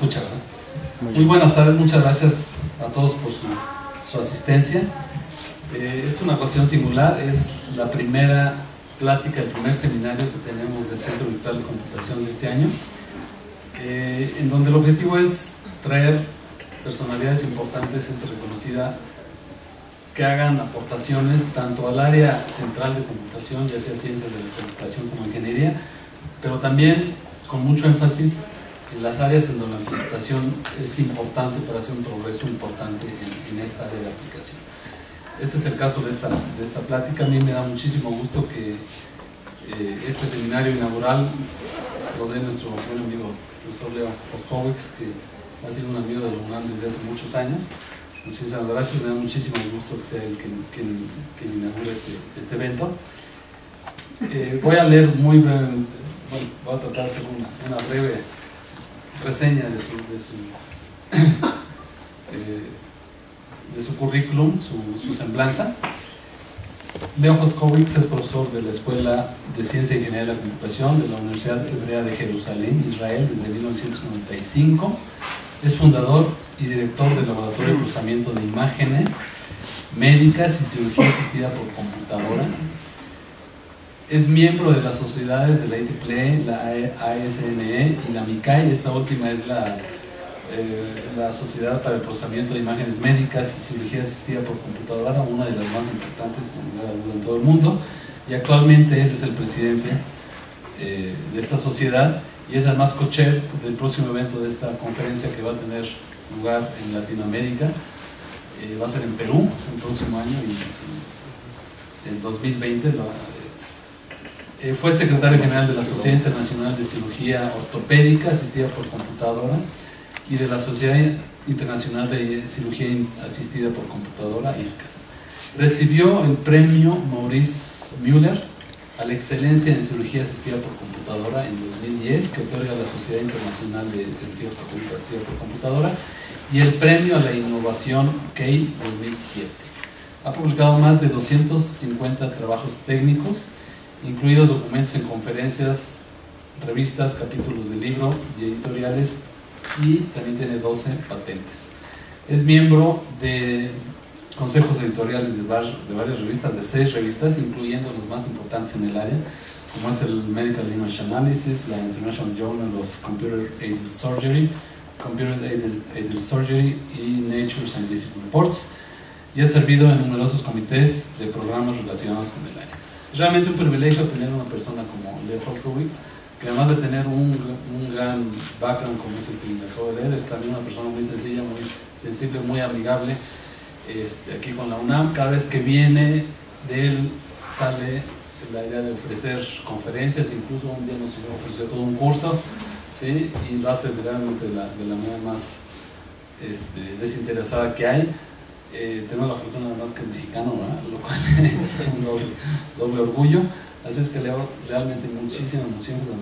escucha, ¿verdad? Muy buenas tardes, muchas gracias a todos por su asistencia. Esta es una ocasión singular, es la primera plática, el primer seminario que tenemos del Centro Virtual de Computación de este año, en donde el objetivo es traer personalidades importantes, gente reconocida, que hagan aportaciones tanto al área central de computación, ya sea ciencias de la computación como ingeniería, pero también con mucho énfasis en las áreas en donde la computación es importante para hacer un progreso importante en esta área de aplicación. Este es el caso de esta plática. A mí me da muchísimo gusto que este seminario inaugural lo dé nuestro buen amigo, el profesor Leo Moskowitz, que ha sido un amigo de la UNAM desde hace muchos años. Muchísimas gracias, me da muchísimo gusto que sea el que inaugure este evento. Voy a leer muy brevemente, bueno, voy a tratar de hacer una breve reseña de su currículum, su semblanza. Leo Moskowitz es profesor de la Escuela de Ciencia e Ingeniería de la Computación de la Universidad Hebrea de Jerusalén, Israel, desde 1995. Es fundador y director del Laboratorio de Procesamiento de Imágenes Médicas y Cirugía Asistida por Computadora. Es miembro de las sociedades de la IEEE, la ASME y la MICAI. Esta última es la Sociedad para el Procesamiento de Imágenes Médicas y Cirugía Asistida por Computadora, una de las más importantes en todo el mundo, y actualmente él es el presidente de esta sociedad y es además co-chair del próximo evento de esta conferencia que va a tener lugar en Latinoamérica. Va a ser en Perú el próximo año y en 2020. Fue secretario general de la Sociedad Internacional de Cirugía Ortopédica Asistida por Computadora y de la Sociedad Internacional de Cirugía Asistida por Computadora, ISCAS. Recibió el premio Maurice Müller a la excelencia en cirugía asistida por computadora en 2010, que otorga la Sociedad Internacional de Cirugía Ortopédica Asistida por Computadora, y el premio a la innovación CAI 2007. Ha publicado más de 250 trabajos técnicos, incluidos documentos en conferencias, revistas, capítulos de libro y editoriales, y también tiene 12 patentes. Es miembro de consejos editoriales de varias revistas, de 6 revistas, incluyendo los más importantes en el área, como es el Medical Image Analysis, la International Journal of Computer Aided Surgery, Computer Aided Surgery y Nature Scientific Reports, y ha servido en numerosos comités de programas relacionados con el área. Es realmente un privilegio tener una persona como Leo Moskowitz, que además de tener un gran background como es el que me acabo de leer, es también una persona muy sencilla, muy sensible, muy amigable. Aquí con la UNAM, cada vez que viene de él sale la idea de ofrecer conferencias, incluso un día nos ofreció todo un curso, ¿sí? Y lo hace realmente de la manera más desinteresada que hay. Tenemos la fortuna además que es mexicano, ¿verdad? Lo cual es un doble orgullo. Así es que Leo, realmente muchísimas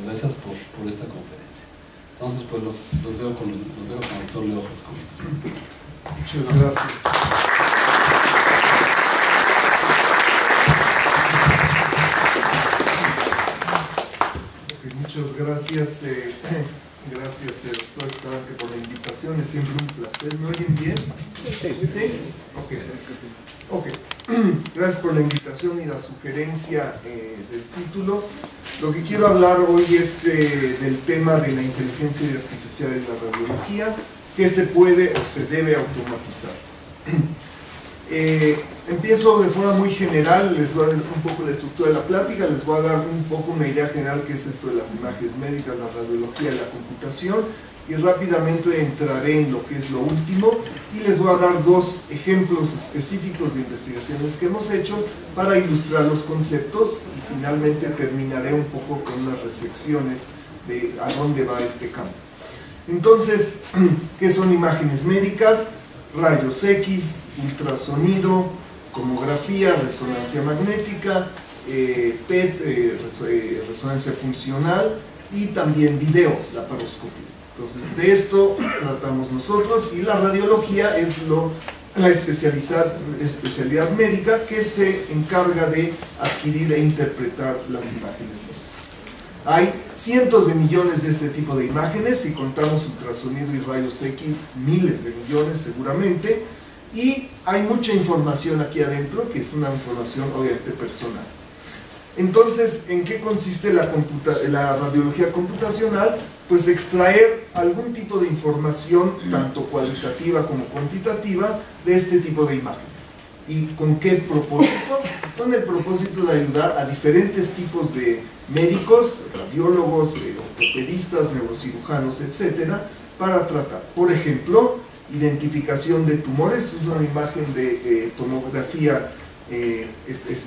gracias por esta conferencia. Entonces pues los dejo con el doctor Leo Moskowitz. Muchas gracias. Muchas gracias. Gracias, doctor Escalanque, por la invitación. Es siempre un placer. ¿Me oyen bien? Sí. Ok. Gracias por la invitación y la sugerencia del título. Lo que quiero hablar hoy es del tema de la inteligencia artificial en la radiología, que se puede o se debe automatizar. Empiezo de forma muy general, les voy a dar un poco la estructura de la plática, les voy a dar un poco una idea general que es esto de las imágenes médicas, la radiología y la computación, y rápidamente entraré en lo que es lo último y les voy a dar 2 ejemplos específicos de investigaciones que hemos hecho para ilustrar los conceptos, y finalmente terminaré un poco con unas reflexiones de a dónde va este campo. Entonces, ¿qué son imágenes médicas? Rayos X, ultrasonido, tomografía, resonancia magnética, PET, resonancia funcional, y también video, laparoscopía. Entonces, de esto tratamos nosotros, y la radiología es la especialidad médica que se encarga de adquirir e interpretar las imágenes médicas. Hay cientos de millones de ese tipo de imágenes, si contamos ultrasonido y rayos X, miles de millones seguramente, y hay mucha información aquí adentro, que es una información obviamente personal. Entonces, ¿en qué consiste la radiología computacional? Pues extraer algún tipo de información, tanto cualitativa como cuantitativa, de este tipo de imágenes. ¿Y con qué propósito? Con el propósito de ayudar a diferentes tipos de médicos, radiólogos, ortopedistas, neurocirujanos, etcétera, para tratar. Por ejemplo, identificación de tumores. Es una imagen de tomografía,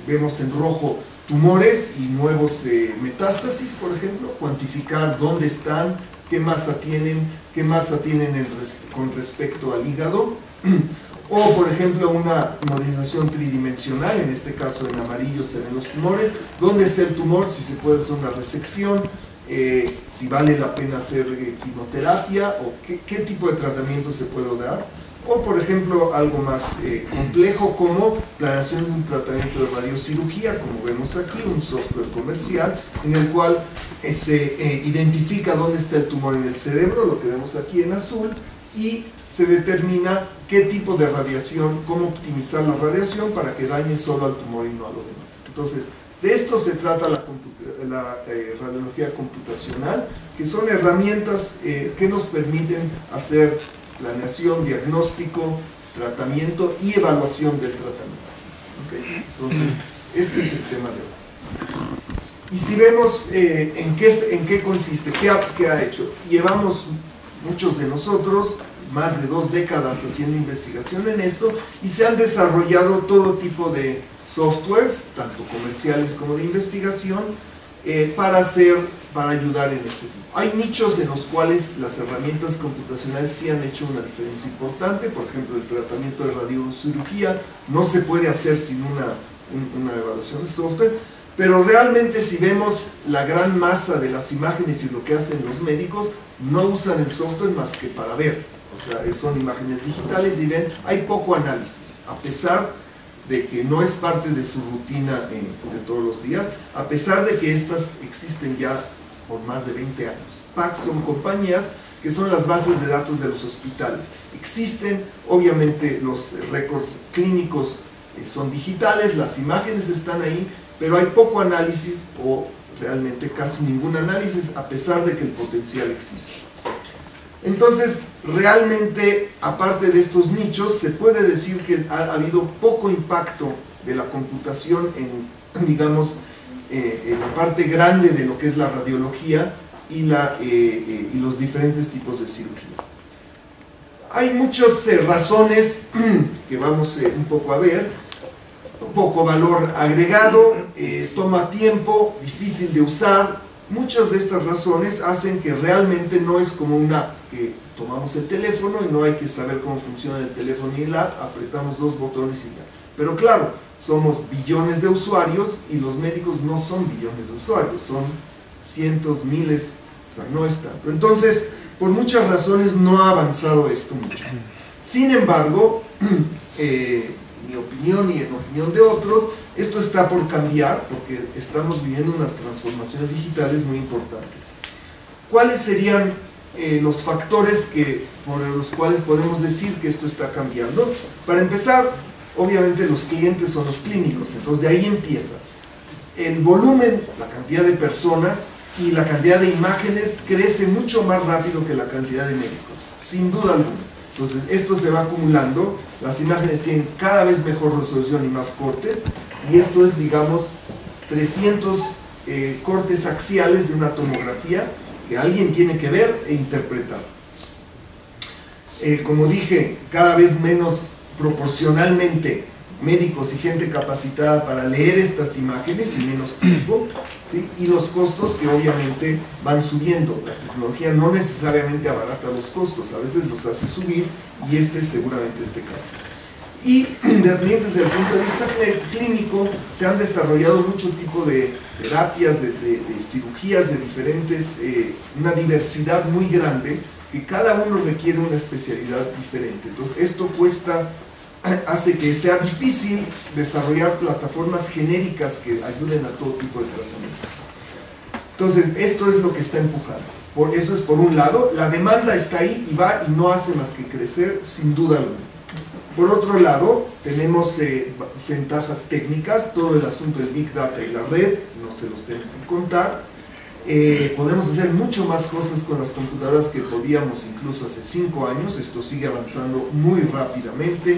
vemos en rojo tumores y nuevos metástasis, por ejemplo, cuantificar dónde están, qué masa tienen con respecto al hígado. O, por ejemplo, una modelización tridimensional, en este caso en amarillo se ven los tumores, dónde está el tumor, si se puede hacer una resección, si vale la pena hacer quimioterapia, o qué tipo de tratamiento se puede dar. O, por ejemplo, algo más complejo como planeación de un tratamiento de radiocirugía, como vemos aquí, un software comercial en el cual se identifica dónde está el tumor en el cerebro, lo que vemos aquí en azul, y se determina qué tipo de radiación, cómo optimizar la radiación para que dañe solo al tumor y no a lo demás. Entonces, de esto se trata la radiología computacional, que son herramientas que nos permiten hacer planeación, diagnóstico, tratamiento y evaluación del tratamiento. ¿Okay? Entonces, este es el tema de hoy. Y si vemos en qué consiste, qué ha hecho, llevamos muchos de nosotros más de 2 décadas haciendo investigación en esto, y se han desarrollado todo tipo de softwares, tanto comerciales como de investigación, para ayudar en este tipo. Hay nichos en los cuales las herramientas computacionales sí han hecho una diferencia importante. Por ejemplo, el tratamiento de radiocirugía no se puede hacer sin una evaluación de software, pero realmente si vemos la gran masa de las imágenes y lo que hacen los médicos, no usan el software más que para ver. O sea, son imágenes digitales y ven, hay poco análisis, a pesar de que no es parte de su rutina de todos los días, a pesar de que estas existen ya por más de 20 años. PACS son compañías que son las bases de datos de los hospitales. Existen, obviamente los récords clínicos son digitales, las imágenes están ahí, pero hay poco análisis o realmente casi ningún análisis, a pesar de que el potencial existe. Entonces, realmente, aparte de estos nichos, se puede decir que ha habido poco impacto de la computación en, digamos, en la parte grande de lo que es la radiología y los diferentes tipos de cirugía. Hay muchas razones que vamos un poco a ver. Poco valor agregado, toma tiempo, difícil de usar. Muchas de estas razones hacen que realmente no es como una app que tomamos el teléfono y no hay que saber cómo funciona el teléfono ni el app, apretamos 2 botones y ya. Pero claro, somos billones de usuarios y los médicos no son billones de usuarios, son cientos, miles, o sea, no es tanto. Entonces, por muchas razones no ha avanzado esto mucho. Sin embargo, mi opinión y en opinión de otros, esto está por cambiar porque estamos viviendo unas transformaciones digitales muy importantes. ¿Cuáles serían los factores por los cuales podemos decir que esto está cambiando? Para empezar, obviamente los clientes son los clínicos, entonces de ahí empieza. El volumen, la cantidad de personas y la cantidad de imágenes crece mucho más rápido que la cantidad de médicos, sin duda alguna. Entonces esto se va acumulando, las imágenes tienen cada vez mejor resolución y más cortes, y esto es, digamos, 300 cortes axiales de una tomografía que alguien tiene que ver e interpretar. Como dije, cada vez menos proporcionalmente médicos y gente capacitada para leer estas imágenes y menos tiempo, ¿sí? Y los costos que obviamente van subiendo. La tecnología no necesariamente abarata los costos, a veces los hace subir, y este es seguramente este caso. Y desde el punto de vista clínico se han desarrollado mucho tipo de terapias, de cirugías de diferentes, una diversidad muy grande, que cada uno requiere una especialidad diferente. Entonces esto hace que sea difícil desarrollar plataformas genéricas que ayuden a todo tipo de tratamiento. Entonces, esto es lo que está empujando. Eso es por un lado, la demanda está ahí y va y no hace más que crecer, sin duda alguna. Por otro lado, tenemos ventajas técnicas, todo el asunto del Big Data y la red, no se los tengo que contar. Podemos hacer mucho más cosas con las computadoras que podíamos incluso hace 5 años, esto sigue avanzando muy rápidamente,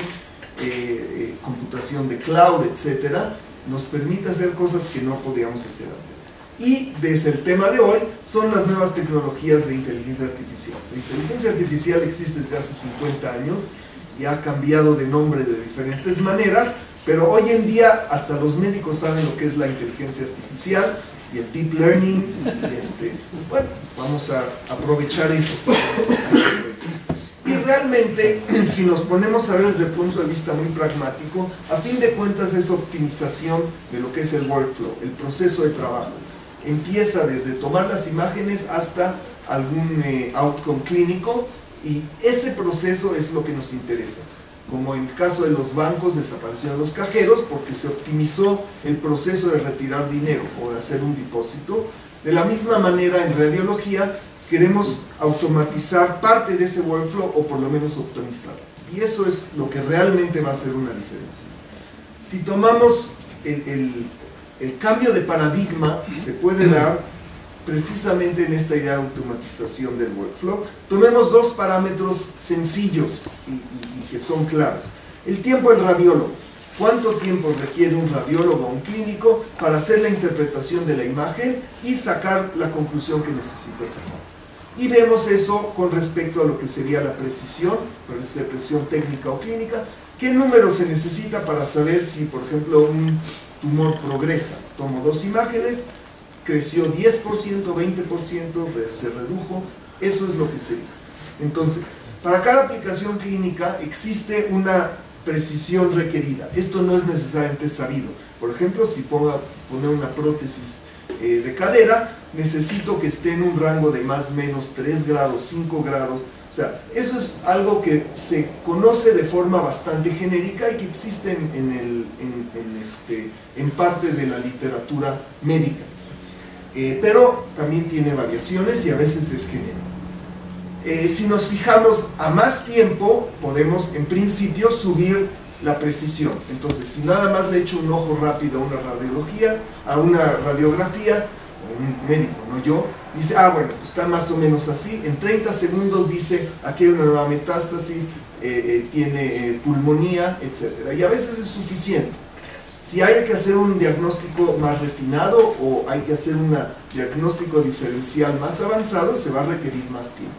computación de cloud, etcétera, nos permite hacer cosas que no podíamos hacer antes. Y desde el tema de hoy son las nuevas tecnologías de inteligencia artificial. La inteligencia artificial existe desde hace 50 años y ha cambiado de nombre de diferentes maneras, pero hoy en día hasta los médicos saben lo que es la inteligencia artificial y el deep learning. Bueno, vamos a aprovechar eso. Y realmente, si nos ponemos a ver desde el punto de vista muy pragmático, a fin de cuentas es optimización de lo que es el workflow, el proceso de trabajo. Empieza desde tomar las imágenes hasta algún outcome clínico, y ese proceso es lo que nos interesa. Como en el caso de los bancos, desaparecieron los cajeros porque se optimizó el proceso de retirar dinero o de hacer un depósito. De la misma manera, en radiología queremos automatizar parte de ese workflow o por lo menos optimizarlo. Y eso es lo que realmente va a hacer una diferencia. Si tomamos el cambio de paradigma, se puede dar precisamente en esta idea de automatización del workflow. Tomemos 2 parámetros sencillos y que son claves. El tiempo del radiólogo. ¿Cuánto tiempo requiere un radiólogo o un clínico para hacer la interpretación de la imagen y sacar la conclusión que necesita sacar? Y vemos eso con respecto a lo que sería la precisión técnica o clínica. ¿Qué número se necesita para saber si, por ejemplo, un tumor progresa? Tomo 2 imágenes, creció 10%, 20%, se redujo, eso es lo que sería. Entonces, para cada aplicación clínica existe una precisión requerida. Esto no es necesariamente sabido. Por ejemplo, si poner una prótesis de cadera, necesito que esté en un rango de más o menos 3 grados, 5 grados. O sea, eso es algo que se conoce de forma bastante genérica y que existe en parte de la literatura médica. Pero también tiene variaciones y a veces es genérico. Si nos fijamos a más tiempo, podemos en principio subir la precisión. Entonces, si nada más le echo un ojo rápido a una radiografía, o un médico, no yo, dice, bueno, pues está más o menos así. En 30 segundos dice, aquí hay una nueva metástasis, tiene pulmonía, etc. Y a veces es suficiente. Si hay que hacer un diagnóstico más refinado o hay que hacer un diagnóstico diferencial más avanzado, se va a requerir más tiempo.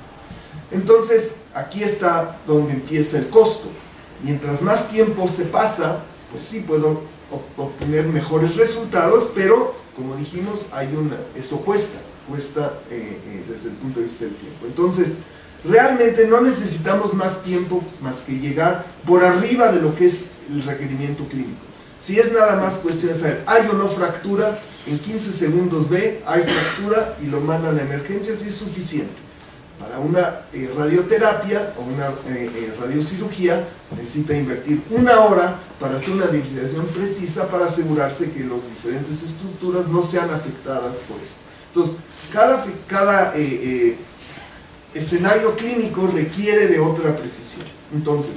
Entonces, aquí está donde empieza el costo. Mientras más tiempo se pasa, pues sí puedo obtener mejores resultados, pero, como dijimos, eso cuesta desde el punto de vista del tiempo. Entonces, realmente no necesitamos más tiempo más que llegar por arriba de lo que es el requerimiento clínico. Si es nada más cuestión de saber, ¿hay o no fractura? En 15 segundos hay fractura y lo mandan a emergencias y es suficiente. Para una radioterapia o una radiocirugía necesita invertir 1 hora para hacer una disección precisa para asegurarse que las diferentes estructuras no sean afectadas por esto. Entonces, cada escenario clínico requiere de otra precisión. Entonces,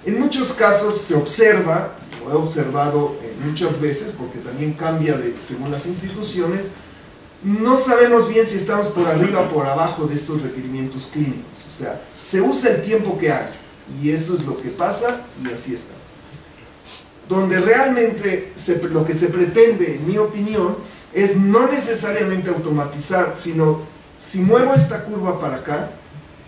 en muchos casos se observa, lo he observado muchas veces porque también cambia según las instituciones, no sabemos bien si estamos por arriba o por abajo de estos requerimientos clínicos. O sea, se usa el tiempo que hay y eso es lo que pasa y así está. Donde realmente lo que se pretende, en mi opinión, es no necesariamente automatizar, sino si muevo esta curva para acá,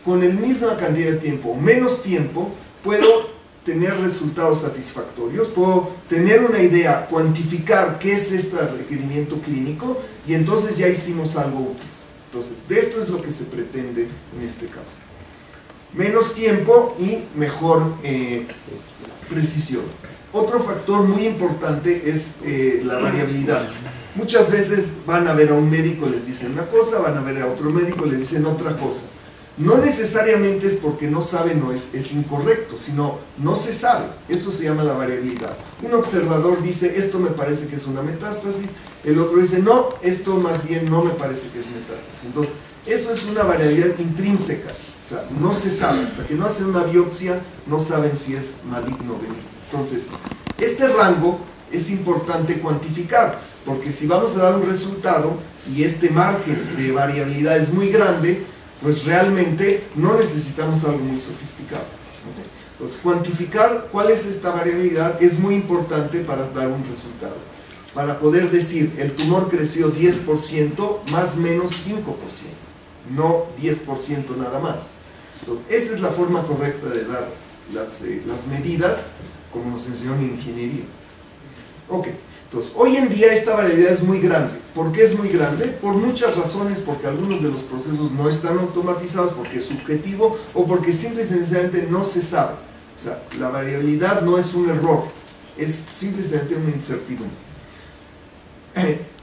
con la misma cantidad de tiempo o menos tiempo, puedo tener resultados satisfactorios, puedo tener una idea, cuantificar qué es este requerimiento clínico y entonces ya hicimos algo útil. Entonces, de esto es lo que se pretende en este caso. Menos tiempo y mejor precisión. Otro factor muy importante es la variabilidad. Muchas veces van a ver a un médico, les dicen una cosa, van a ver a otro médico, les dicen otra cosa. no necesariamente es porque no sabe, no es incorrecto, sino no se sabe. Eso se llama la variabilidad. Un observador dice, esto me parece que es una metástasis, el otro dice, no, esto más bien no me parece que es metástasis. Entonces, eso es una variabilidad intrínseca, o sea, no se sabe, hasta que no hacen una biopsia, no saben si es maligno o benigno. Entonces, este rango es importante cuantificar, porque si vamos a dar un resultado y este margen de variabilidad es muy grande, pues realmente no necesitamos algo muy sofisticado. Entonces, cuantificar cuál es esta variabilidad es muy importante para dar un resultado. Para poder decir, el tumor creció 10% más menos 5%, no 10% nada más. Entonces, esa es la forma correcta de dar las medidas, como nos enseñó en ingeniería. Ok. Entonces, hoy en día esta variabilidad es muy grande. ¿Por qué es muy grande? Por muchas razones, porque algunos de los procesos no están automatizados, porque es subjetivo, o porque simple y sencillamente no se sabe. O sea, la variabilidad no es un error, es simplemente una incertidumbre.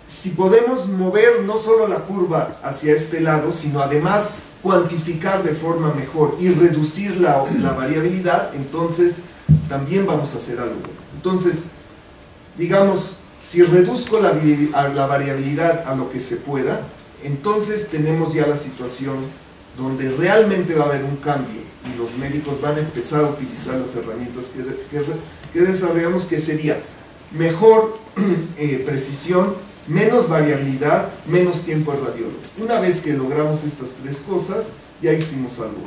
Si podemos mover no solo la curva hacia este lado, sino además cuantificar de forma mejor y reducir la variabilidad, entonces también vamos a hacer algo. Entonces, digamos, si reduzco la variabilidad a lo que se pueda, entonces tenemos ya la situación donde realmente va a haber un cambio y los médicos van a empezar a utilizar las herramientas que desarrollamos, que sería mejor precisión, menos variabilidad, menos tiempo de radiólogo. Una vez que logramos estas tres cosas, ya hicimos algo.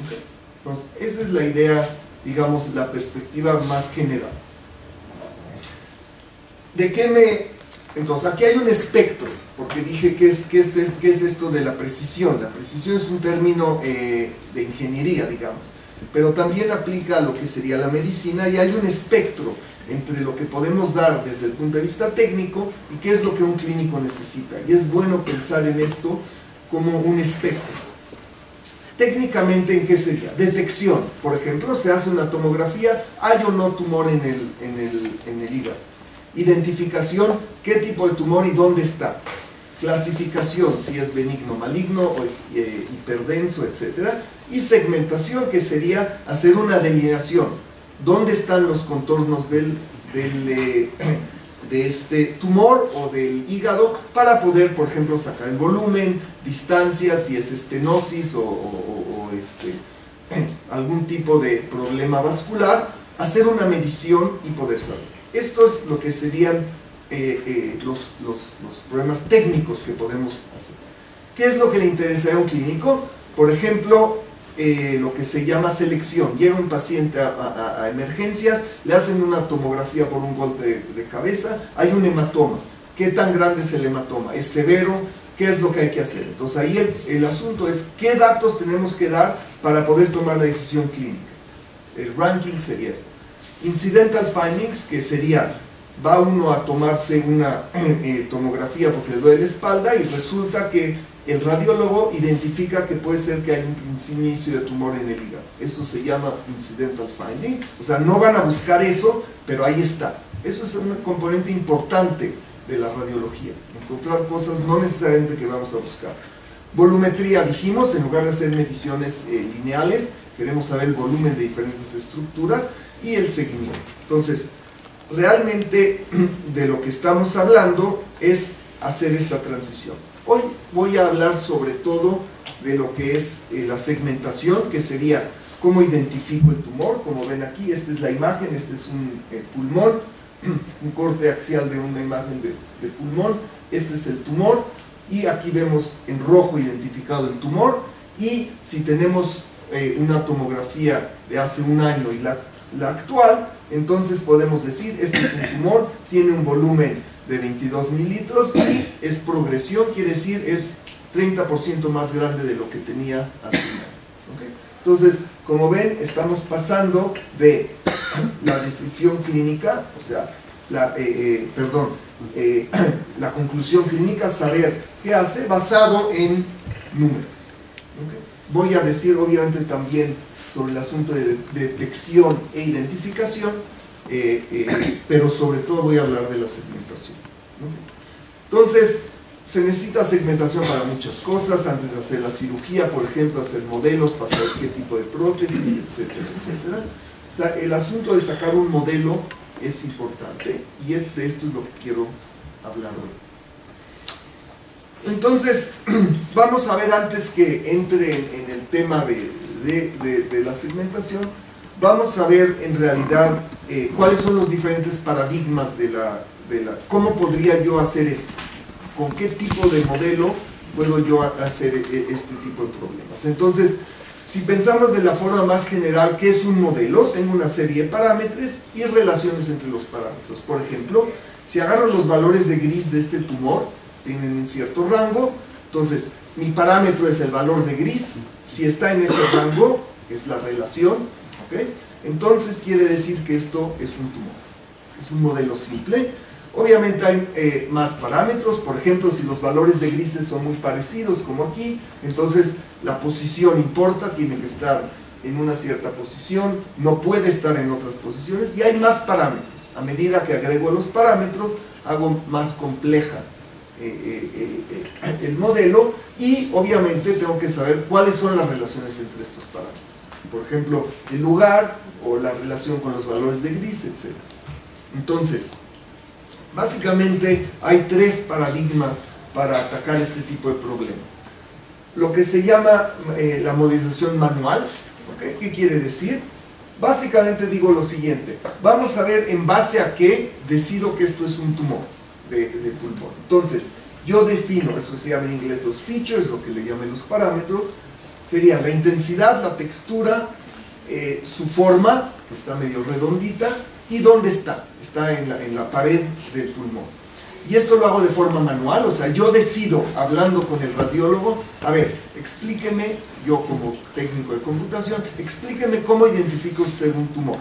¿Okay? Entonces, esa es la idea, digamos, la perspectiva más general. Entonces, aquí hay un espectro, porque dije ¿qué es esto de la precisión? La precisión es un término de ingeniería, digamos, pero también aplica a lo que sería la medicina, y hay un espectro entre lo que podemos dar desde el punto de vista técnico y qué es lo que un clínico necesita, y es bueno pensar en esto como un espectro. Técnicamente, ¿en qué sería? Detección, por ejemplo, se hace una tomografía, ¿hay o no tumor en el hígado? Identificación, qué tipo de tumor y dónde está. Clasificación, si es benigno, maligno o es hiperdenso, etc. Y segmentación, que sería hacer una delineación. ¿Dónde están los contornos de este tumor o del hígado? Para poder, por ejemplo, sacar el volumen, distancia, si es estenosis o algún tipo de problema vascular, hacer una medición y poder saber. Esto es lo que serían los problemas técnicos que podemos hacer. ¿Qué es lo que le interesa a un clínico? Por ejemplo, lo que se llama selección. Llega un paciente a emergencias, le hacen una tomografía por un golpe de cabeza, hay un hematoma. ¿Qué tan grande es el hematoma? ¿Es severo? ¿Qué es lo que hay que hacer? Entonces ahí el asunto es qué datos tenemos que dar para poder tomar la decisión clínica. El ranking sería esto. Incidental findings, que sería, va uno a tomarse una tomografía porque le duele la espalda y resulta que el radiólogo identifica que puede ser que hay un inicio de tumor en el hígado. Eso se llama incidental finding. O sea, no van a buscar eso, pero ahí está. Eso es un componente importante de la radiología. Encontrar cosas no necesariamente que vamos a buscar. Volumetría, dijimos, en lugar de hacer mediciones lineales, queremos saber el volumen de diferentes estructuras. Y el seguimiento. Entonces, realmente de lo que estamos hablando es hacer esta transición. Hoy voy a hablar sobre todo de lo que es la segmentación, que sería cómo identifico el tumor. Como ven aquí, esta es la imagen, este es un pulmón, un corte axial de una imagen de pulmón, este es el tumor, y aquí vemos en rojo identificado el tumor, y si tenemos una tomografía de hace un año y la actual, entonces podemos decir, este es un tumor, tiene un volumen de 22 mililitros y es progresión, quiere decir es 30% más grande de lo que tenía hace un año. ¿Okay? Entonces, como ven, estamos pasando de la decisión clínica, o sea, la conclusión clínica, saber qué hace, basado en números. ¿Okay? Voy a decir, obviamente, también sobre el asunto de detección e identificación, pero sobre todo voy a hablar de la segmentación. ¿No? Entonces, se necesita segmentación para muchas cosas, antes de hacer la cirugía, por ejemplo, hacer modelos para saber qué tipo de prótesis, etcétera, etcétera. O sea, el asunto de sacar un modelo es importante, y de esto es lo que quiero hablar hoy. Entonces, vamos a ver, antes que entre en el tema de la segmentación, vamos a ver en realidad cuáles son los diferentes paradigmas cómo podría yo hacer esto, con qué tipo de modelo puedo yo hacer este tipo de problemas. Entonces, si pensamos de la forma más general, ¿qué es un modelo? Tengo una serie de parámetros y relaciones entre los parámetros. Por ejemplo, si agarro los valores de gris de este tumor, tienen un cierto rango, entonces mi parámetro es el valor de gris, si está en ese rango, es la relación, ¿ok? Entonces quiere decir que esto es un tumor, es un modelo simple. Obviamente hay más parámetros, por ejemplo, si los valores de grises son muy parecidos, como aquí, entonces la posición importa, tiene que estar en una cierta posición, no puede estar en otras posiciones, y hay más parámetros. A medida que agrego los parámetros, hago más compleja el modelo, y obviamente tengo que saber cuáles son las relaciones entre estos parámetros. Por ejemplo, el lugar, o la relación con los valores de gris, etc. Entonces, básicamente hay tres paradigmas para atacar este tipo de problemas. Lo que se llama la modelización manual, ¿okay? ¿Qué quiere decir? Básicamente digo lo siguiente: vamos a ver en base a qué decido que esto es un tumor de pulmón. Entonces, yo defino, eso se llama en inglés los features, lo que le llaman los parámetros, serían la intensidad, la textura, su forma, que está medio redondita, y dónde está en la pared del pulmón. Y esto lo hago de forma manual, o sea, yo decido, hablando con el radiólogo, a ver, explíqueme, yo como técnico de computación, explíqueme cómo identifica usted un tumor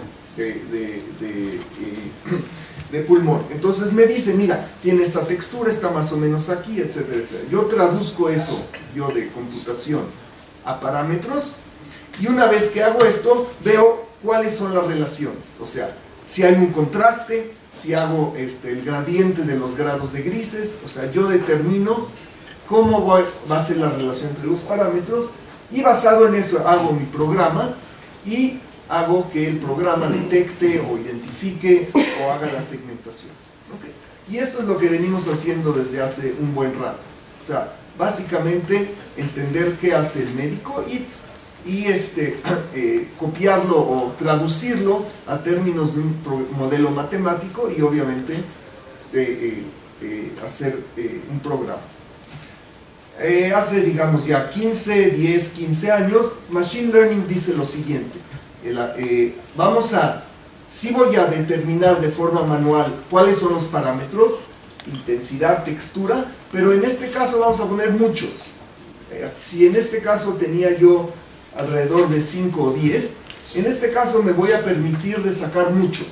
de pulmón. Entonces me dice, mira, tiene esta textura, está más o menos aquí, etcétera, etcétera. Yo traduzco eso, yo de computación, a parámetros, y una vez que hago esto, veo cuáles son las relaciones, o sea, si hay un contraste, si hago el gradiente de los grados de grises, o sea, yo determino cómo va a ser la relación entre los parámetros, y basado en eso hago mi programa, y hago que el programa detecte o identifique o haga la segmentación. ¿Okay? Y esto es lo que venimos haciendo desde hace un buen rato. O sea, básicamente entender qué hace el médico y copiarlo o traducirlo a términos de un modelo matemático, y obviamente hacer un programa. Hace, digamos, ya 10-15 años, Machine Learning dice lo siguiente: si voy a determinar de forma manual cuáles son los parámetros, intensidad, textura, pero en este caso vamos a poner muchos. Si en este caso tenía yo alrededor de 5 o 10, en este caso me voy a permitir de sacar muchos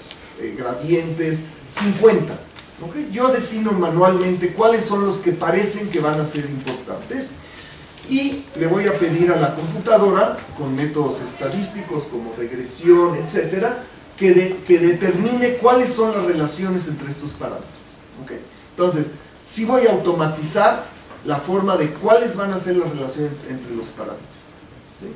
gradientes, 50. ¿Okay? Yo defino manualmente cuáles son los que parecen que van a ser importantes, y le voy a pedir a la computadora, con métodos estadísticos como regresión, etcétera, que determine cuáles son las relaciones entre estos parámetros. ¿Okay? Entonces, sí voy a automatizar la forma de cuáles van a ser las relaciones entre los parámetros. ¿Sí?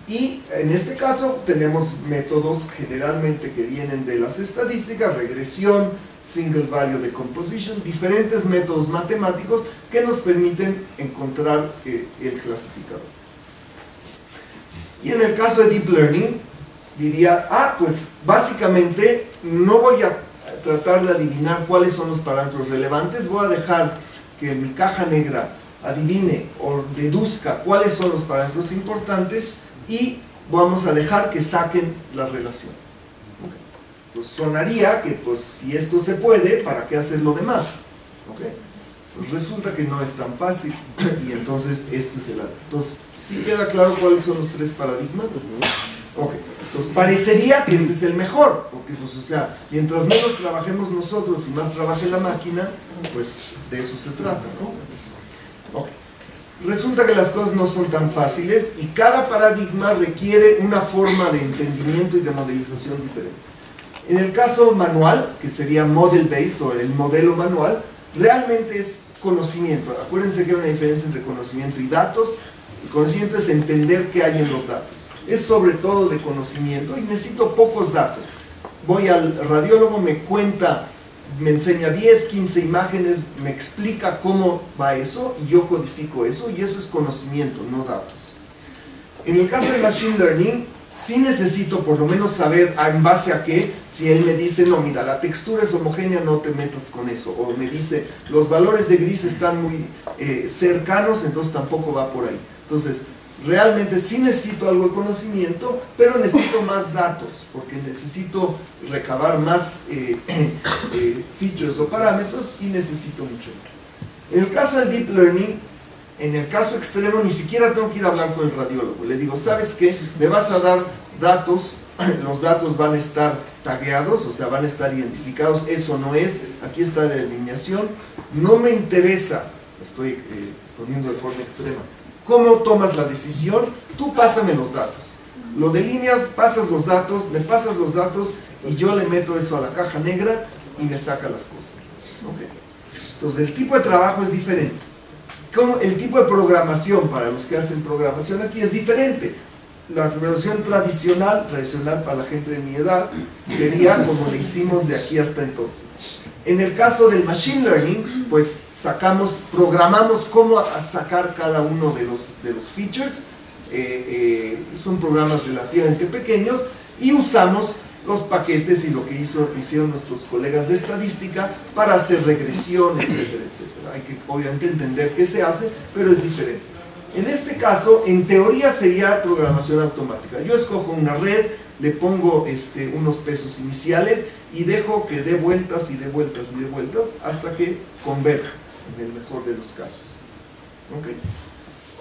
Y en este caso tenemos métodos generalmente que vienen de las estadísticas, regresión, single value decomposition, diferentes métodos matemáticos que nos permiten encontrar el clasificador. Y en el caso de Deep Learning diría, pues básicamente no voy a tratar de adivinar cuáles son los parámetros relevantes, voy a dejar que mi caja negra adivine o deduzca cuáles son los parámetros importantes, y vamos a dejar que saquen las relaciones. ¿Okay? Pues sonaría que, pues, si esto se puede, ¿para qué hacer lo demás? ¿Okay? Pues resulta que no es tan fácil, y entonces esto es el arte. Entonces, ¿sí queda claro cuáles son los tres paradigmas? Ok, entonces parecería que este es el mejor, porque, pues, o sea, mientras menos trabajemos nosotros y más trabaje la máquina, pues de eso se trata, ¿no? Ok. Resulta que las cosas no son tan fáciles, y cada paradigma requiere una forma de entendimiento y de modelización diferente. En el caso manual, que sería model based o el modelo manual, realmente es conocimiento. Acuérdense que hay una diferencia entre conocimiento y datos. El conocimiento es entender qué hay en los datos. Es sobre todo de conocimiento y necesito pocos datos. Voy al radiólogo, me cuenta, me enseña 10, 15 imágenes, me explica cómo va eso y yo codifico eso, y eso es conocimiento, no datos. En el caso de Machine Learning, sí necesito por lo menos saber en base a qué. Si él me dice, no, mira, la textura es homogénea, no te metas con eso, o me dice, los valores de gris están muy cercanos, entonces tampoco va por ahí. Entonces, realmente sí necesito algo de conocimiento, pero necesito más datos, porque necesito recabar más features o parámetros, y necesito mucho. En el caso del Deep Learning, en el caso extremo, ni siquiera tengo que ir a hablar con el radiólogo. Le digo, ¿sabes qué? Me vas a dar datos, los datos van a estar tagueados, o sea, van a estar identificados, eso no es, aquí está la delineación, no me interesa, estoy poniendo de forma extrema, ¿cómo tomas la decisión? Tú pásame los datos. Lo delineas, pasas los datos, me pasas los datos y yo le meto eso a la caja negra y me saca las cosas. ¿Okay? Entonces el tipo de trabajo es diferente. El tipo de programación para los que hacen programación aquí es diferente. La programación tradicional para la gente de mi edad, sería como le hicimos de aquí hasta entonces. En el caso del Machine Learning, pues programamos cómo sacar cada uno de los features. Son programas relativamente pequeños y usamos los paquetes y lo que hicieron nuestros colegas de estadística para hacer regresión, etcétera, etcétera. Hay que obviamente entender qué se hace, pero es diferente. En este caso, en teoría sería programación automática. Yo escojo una red, le pongo unos pesos iniciales y dejo que dé vueltas y dé vueltas y dé vueltas hasta que converja, en el mejor de los casos. ¿Okay?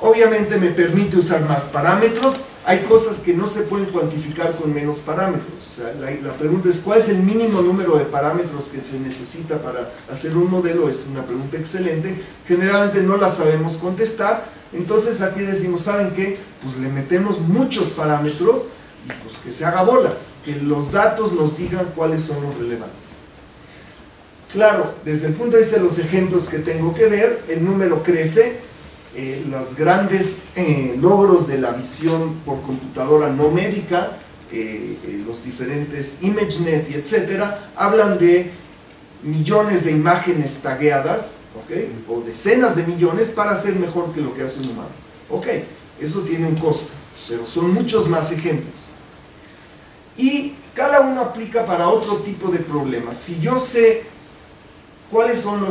Obviamente me permite usar más parámetros. Hay cosas que no se pueden cuantificar con menos parámetros. O sea, la pregunta es, ¿cuál es el mínimo número de parámetros que se necesita para hacer un modelo? Es una pregunta excelente. Generalmente no la sabemos contestar. Entonces aquí decimos, ¿saben qué? Pues le metemos muchos parámetros y pues que se haga bolas. Que los datos nos digan cuáles son los relevantes. Claro, desde el punto de vista de los ejemplos que tengo que ver, el número crece. Los grandes logros de la visión por computadora no médica, los diferentes ImageNet y etcétera, hablan de millones de imágenes tagueadas, ¿okay? O decenas de millones para ser mejor que lo que hace un humano. Ok, eso tiene un costo, pero son muchos más ejemplos. Y cada uno aplica para otro tipo de problemas. Si yo sé cuáles son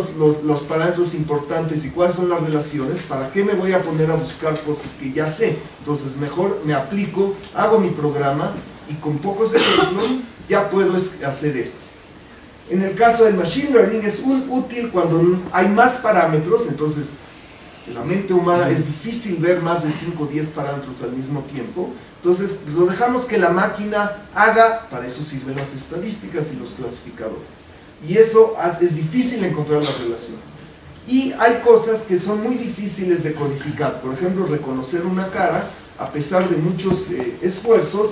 los parámetros importantes y cuáles son las relaciones, ¿para qué me voy a poner a buscar cosas que ya sé? Entonces mejor me aplico, hago mi programa y con pocos ejemplos ya puedo hacer esto. En el caso del Machine Learning es útil cuando hay más parámetros. Entonces en la mente humana es difícil ver más de 5 o 10 parámetros al mismo tiempo. Entonces lo dejamos que la máquina haga, para eso sirven las estadísticas y los clasificadores. Y eso es difícil encontrar la relación. Y hay cosas que son muy difíciles de codificar. Por ejemplo, reconocer una cara, a pesar de muchos esfuerzos,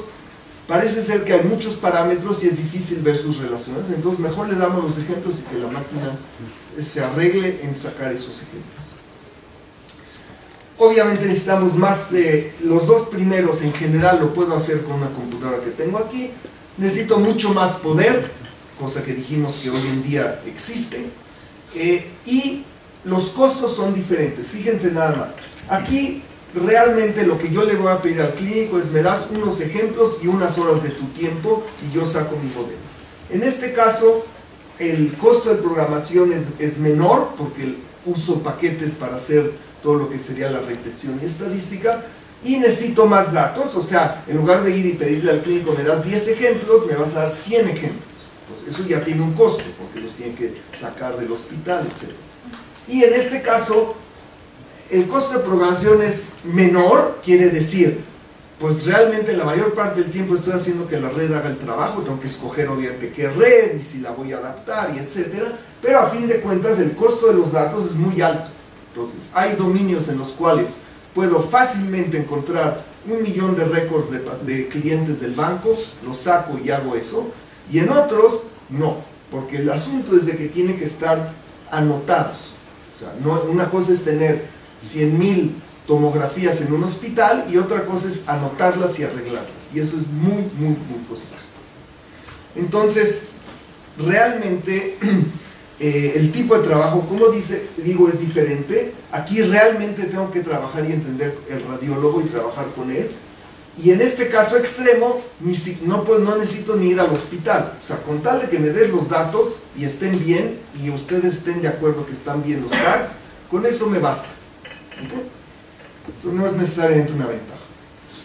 parece ser que hay muchos parámetros y es difícil ver sus relaciones. Entonces mejor le damos los ejemplos y que la máquina se arregle en sacar esos ejemplos. Obviamente necesitamos más, los dos primeros en general lo puedo hacer con una computadora que tengo aquí. Necesito mucho más poder, cosa que dijimos que hoy en día existe, y los costos son diferentes. Fíjense nada más, aquí realmente lo que yo le voy a pedir al clínico es: me das unos ejemplos y unas horas de tu tiempo y yo saco mi modelo. En este caso el costo de programación es menor, porque uso paquetes para hacer todo lo que sería la regresión y estadística, y necesito más datos. O sea, en lugar de ir y pedirle al clínico me das 10 ejemplos, me vas a dar 100 ejemplos. Entonces, eso ya tiene un costo, porque los tienen que sacar del hospital, etc. Y en este caso, el costo de programación es menor, quiere decir, pues realmente la mayor parte del tiempo estoy haciendo que la red haga el trabajo, tengo que escoger obviamente qué red y si la voy a adaptar y etcétera, pero a fin de cuentas el costo de los datos es muy alto. Entonces, hay dominios en los cuales puedo fácilmente encontrar 1 millón de récords de clientes del banco, los saco y hago eso. Y en otros, no, porque el asunto es de que tienen que estar anotados. O sea, una cosa es tener 100.000 tomografías en un hospital y otra cosa es anotarlas y arreglarlas. Y eso es muy, muy, muy costoso. Entonces, realmente el tipo de trabajo, como digo, es diferente. Aquí realmente tengo que trabajar y entender el radiólogo y trabajar con él. Y en este caso extremo, no necesito ni ir al hospital. O sea, con tal de que me den los datos y estén bien, y ustedes estén de acuerdo que están bien los tags, con eso me basta. ¿Okay? Eso no es necesariamente una ventaja.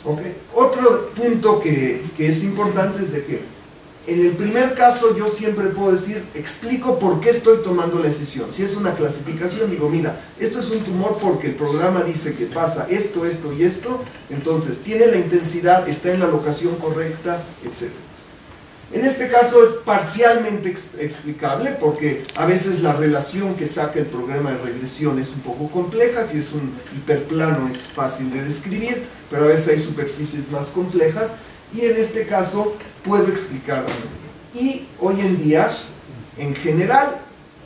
¿Okay? Otro punto que es importante es de que en el primer caso yo siempre puedo decir, explico por qué estoy tomando la decisión. Si es una clasificación, digo, mira, esto es un tumor porque el programa dice que pasa esto, esto y esto, entonces tiene la intensidad, está en la locación correcta, etc. En este caso es parcialmente explicable porque a veces la relación que saca el programa de regresión es un poco compleja. Si es un hiperplano es fácil de describir, pero a veces hay superficies más complejas. Y en este caso puedo explicar. Y hoy en día, en general,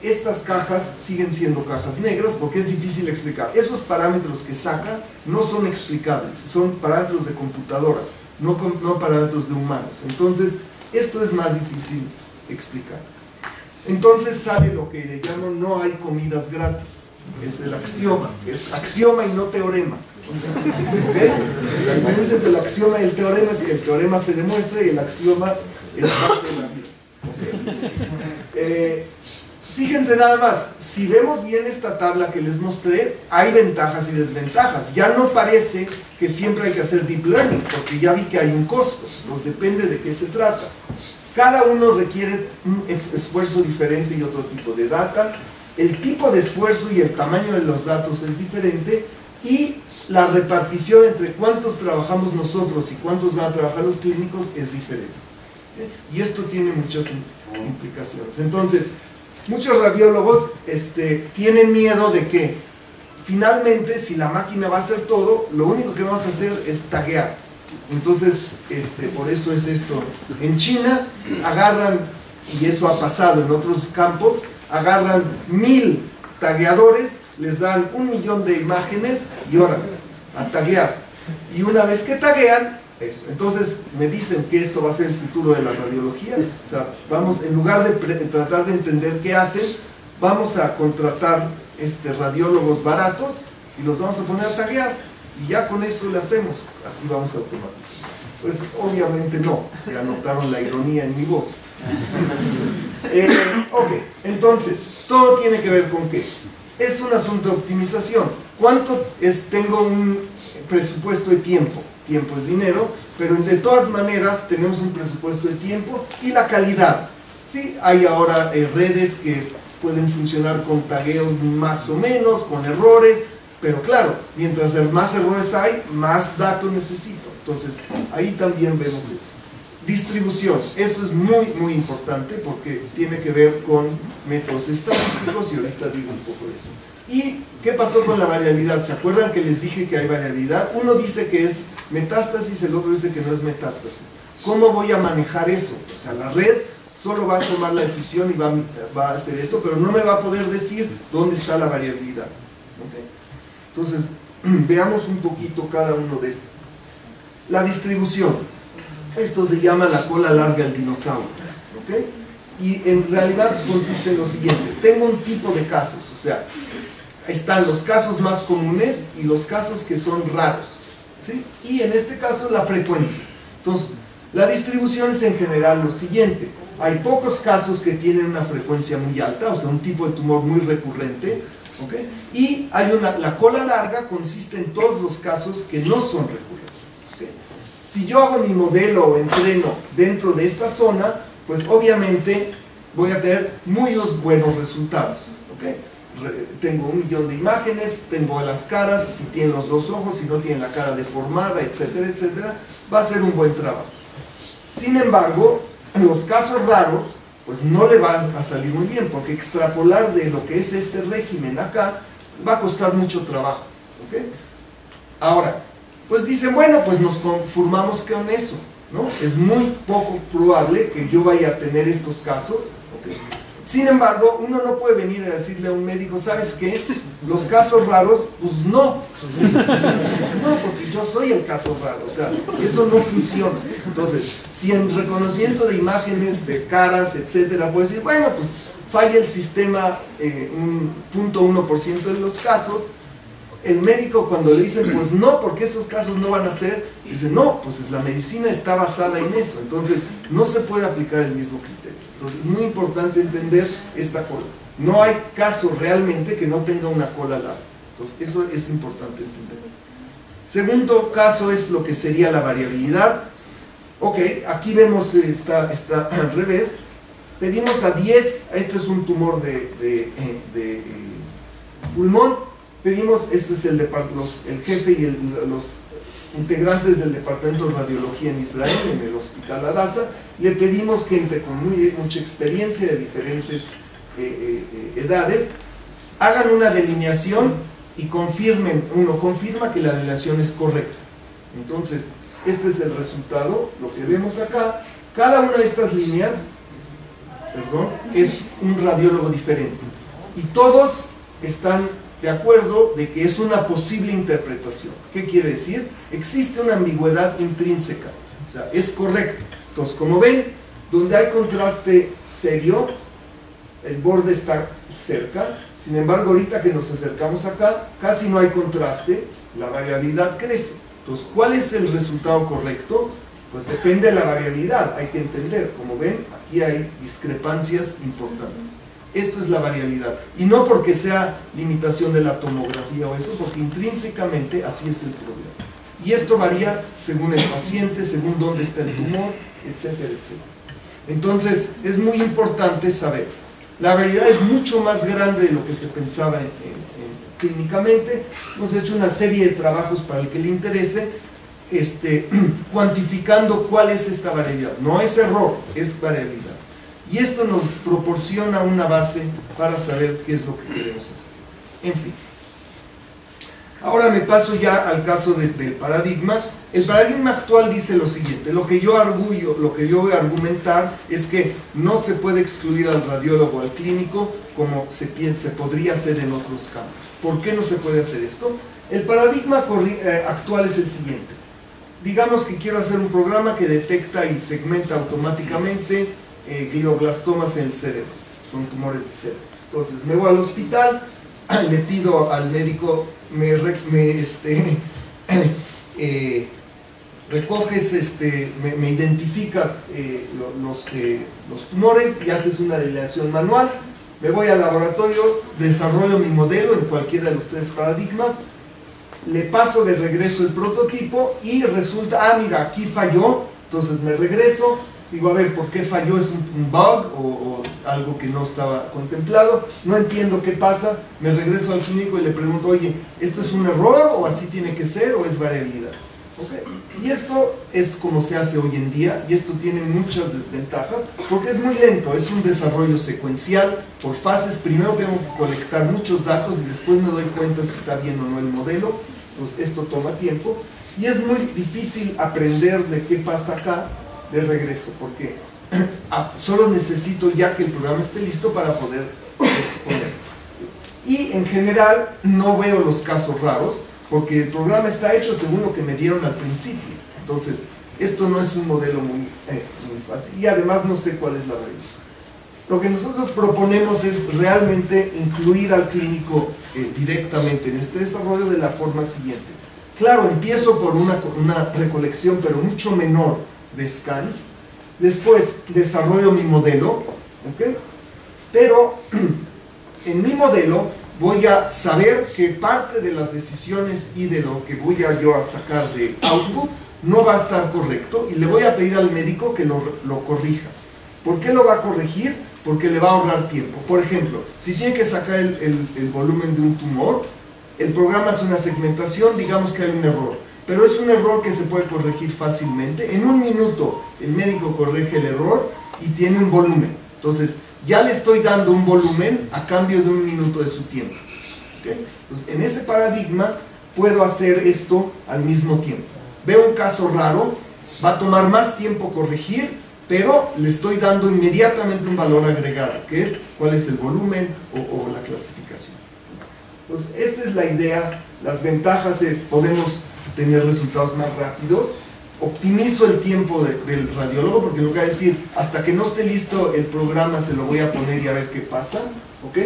estas cajas siguen siendo cajas negras porque es difícil explicar. Esos parámetros que saca no son explicables, son parámetros de computadora, no parámetros de humanos. Entonces, esto es más difícil explicar. Entonces sale lo que le llamo no hay comidas gratis. Es el axioma, es axioma y no teorema. O sea, ¿okay? La diferencia entre el axioma y el teorema es que el teorema se demuestra y el axioma es parte de la vida. ¿Okay? Fíjense nada más, si vemos bien esta tabla que les mostré, hay ventajas y desventajas. Ya no parece que siempre hay que hacer deep learning, porque ya vi que hay un costo, pues depende de qué se trata. Cada uno requiere un esfuerzo diferente y otro tipo de data. El tipo de esfuerzo y el tamaño de los datos es diferente, y la repartición entre cuántos trabajamos nosotros y cuántos van a trabajar los clínicos es diferente. Y esto tiene muchas implicaciones. Entonces, muchos radiólogos tienen miedo de que finalmente, si la máquina va a hacer todo, lo único que vamos a hacer es taguear. Entonces, por eso es esto. En China agarran, y eso ha pasado en otros campos, agarran 1000 tagueadores, les dan 1.000.000 de imágenes y ahora a taguear. Y una vez que taguean, eso. Entonces me dicen que esto va a ser el futuro de la radiología. O sea, vamos, en lugar de tratar de entender qué hacen, vamos a contratar radiólogos baratos y los vamos a poner a taguear. Y ya con eso lo hacemos. Así vamos a automatizar. Pues obviamente no, ya notaron la ironía en mi voz. Ok, entonces, todo tiene que ver con qué. Es un asunto de optimización. ¿Cuánto tengo un presupuesto de tiempo? Tiempo es dinero, pero de todas maneras tenemos un presupuesto de tiempo y la calidad. ¿Sí? Hay ahora redes que pueden funcionar con tagueos más o menos, con errores, pero claro, mientras más errores hay, más datos necesito. Entonces, ahí también vemos eso. Distribución, esto es muy, muy importante porque tiene que ver con métodos estadísticos y ahorita digo un poco de eso. ¿Y qué pasó con la variabilidad? ¿Se acuerdan que les dije que hay variabilidad? Uno dice que es metástasis, el otro dice que no es metástasis. ¿Cómo voy a manejar eso? O sea, la red solo va a tomar la decisión y va a hacer esto, pero no me va a poder decir dónde está la variabilidad. ¿Okay? Entonces, veamos un poquito cada uno de estos. La distribución. Esto se llama la cola larga del dinosaurio. ¿Okay? Y en realidad consiste en lo siguiente. Tengo un tipo de casos, o sea, están los casos más comunes y los casos que son raros. ¿Sí? Y en este caso la frecuencia. Entonces, la distribución es en general lo siguiente. Hay pocos casos que tienen una frecuencia muy alta, o sea, un tipo de tumor muy recurrente. ¿Okay? Y hay la cola larga consiste en todos los casos que no son recurrentes. ¿Okay? Si yo hago mi modelo o entreno dentro de esta zona, pues obviamente voy a tener muy buenos resultados. ¿Okay? Tengo 1.000.000 de imágenes, tengo las caras, si tienen los dos ojos, si no tienen la cara deformada, etcétera, etcétera, va a ser un buen trabajo. Sin embargo, en los casos raros, pues no le va a salir muy bien, porque extrapolar de lo que es este régimen acá va a costar mucho trabajo. ¿Okay? Ahora, pues dicen, bueno, pues nos conformamos con eso, ¿no? Es muy poco probable que yo vaya a tener estos casos. ¿Okay? Sin embargo, uno no puede venir a decirle a un médico, ¿sabes qué? Los casos raros, pues no. No, porque yo soy el caso raro, o sea, eso no funciona. Entonces, si en reconocimiento de imágenes, de caras, etcétera, puede decir, bueno, pues falla el sistema un 0.1% de los casos, el médico cuando le dicen, pues no, porque esos casos no van a ser, dice, no, pues la medicina está basada en eso, entonces no se puede aplicar el mismo criterio. Entonces es muy importante entender esta cola. No hay caso realmente que no tenga una cola larga. Entonces eso es importante entender. Segundo caso es lo que sería la variabilidad. Ok, aquí vemos, está al revés. Pedimos a 10, esto es un tumor de pulmón. Pedimos, este es el jefe y los integrantes del departamento de radiología en Israel, en el hospital Hadassah. Le pedimos gente con mucha experiencia de diferentes edades hagan una delineación y confirmen, uno confirma que la delineación es correcta. Entonces, este es el resultado, lo que vemos acá. Cada una de estas líneas, es un radiólogo diferente. Y todos están de acuerdo de que es una posible interpretación. ¿Qué quiere decir? Existe una ambigüedad intrínseca. O sea, es correcto. Entonces, como ven, donde hay contraste serio, el borde está cerca. Sin embargo, ahorita que nos acercamos acá, casi no hay contraste, la variabilidad crece. Entonces, ¿cuál es el resultado correcto? Pues depende de la variabilidad, hay que entender. Como ven, aquí hay discrepancias importantes. Esto es la variabilidad. Y no porque sea limitación de la tomografía o eso, porque intrínsecamente así es el problema. Y esto varía según el paciente, según dónde está el tumor, etcétera, etcétera. Entonces, es muy importante saber. La variabilidad es mucho más grande de lo que se pensaba clínicamente. Hemos hecho una serie de trabajos para el que le interese, cuantificando cuál es esta variabilidad. No es error, es variabilidad. Y esto nos proporciona una base para saber qué es lo que queremos hacer. En fin. Ahora me paso ya al caso del paradigma. El paradigma actual dice lo siguiente: lo que yo voy a argumentar es que no se puede excluir al radiólogo, al clínico, como se podría hacer en otros campos. ¿Por qué no se puede hacer esto? El paradigma actual es el siguiente. Digamos que quiero hacer un programa que detecta y segmenta automáticamente glioblastomas en el cerebro, son tumores de cerebro. Entonces me voy al hospital, le pido al médico, recoges, me identificas los tumores y haces una delineación manual. Me voy al laboratorio, desarrollo mi modelo en cualquiera de los tres paradigmas, le paso de regreso el prototipo y resulta, mira, aquí falló. Entonces me regreso, digo, a ver, ¿por qué falló? ¿Es un bug o algo que no estaba contemplado? No entiendo qué pasa. Me regreso al clínico y le pregunto, oye, ¿esto es un error o así tiene que ser o es variabilidad? ¿Okay? Y esto es como se hace hoy en día, y esto tiene muchas desventajas porque es muy lento, es un desarrollo secuencial por fases. Primero tengo que colectar muchos datos y después me doy cuenta si está bien o no el modelo. Pues esto toma tiempo y es muy difícil aprender de qué pasa acá de regreso, porque solo necesito ya que el programa esté listo para poder poner. Y en general no veo los casos raros porque el programa está hecho según lo que me dieron al principio. Entonces esto no es un modelo muy fácil y además no sé cuál es la variabilidad. Lo que nosotros proponemos es realmente incluir al clínico directamente en este desarrollo de la forma siguiente. Claro, empiezo por una recolección, pero mucho menor de scans. Después desarrollo mi modelo, ¿okay? Pero en mi modelo voy a saber que parte de las decisiones y de lo que voy yo a sacar de output no va a estar correcto y le voy a pedir al médico que lo corrija. ¿Por qué lo va a corregir? Porque le va a ahorrar tiempo. Por ejemplo, si tiene que sacar el volumen de un tumor, el programa hace una segmentación, digamos que hay un error, pero es un error que se puede corregir fácilmente. En un minuto el médico corrige el error y tiene un volumen. Entonces ya le estoy dando un volumen a cambio de un minuto de su tiempo. ¿Okay? Entonces, en ese paradigma puedo hacer esto al mismo tiempo. Veo un caso raro, va a tomar más tiempo corregir, pero le estoy dando inmediatamente un valor agregado, que es cuál es el volumen o la clasificación. Entonces, esta es la idea. Las ventajas es, podemos tener resultados más rápidos, optimizo el tiempo del radiólogo, porque lo que va a decir, hasta que no esté listo el programa se lo voy a poner y a ver qué pasa, ¿ok?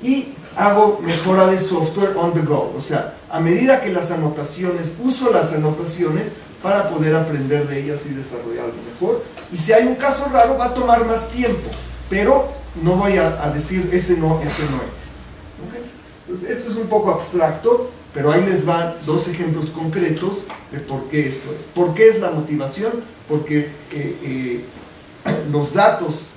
Y hago mejora de software on the go, o sea, a medida que las anotaciones, uso las anotaciones para poder aprender de ellas y desarrollar algo mejor. Y si hay un caso raro va a tomar más tiempo, pero no voy a decir ese no es. ¿Okay? Entonces, esto es un poco abstracto, pero ahí les van dos ejemplos concretos de por qué esto es. ¿Por qué es la motivación? Porque los datos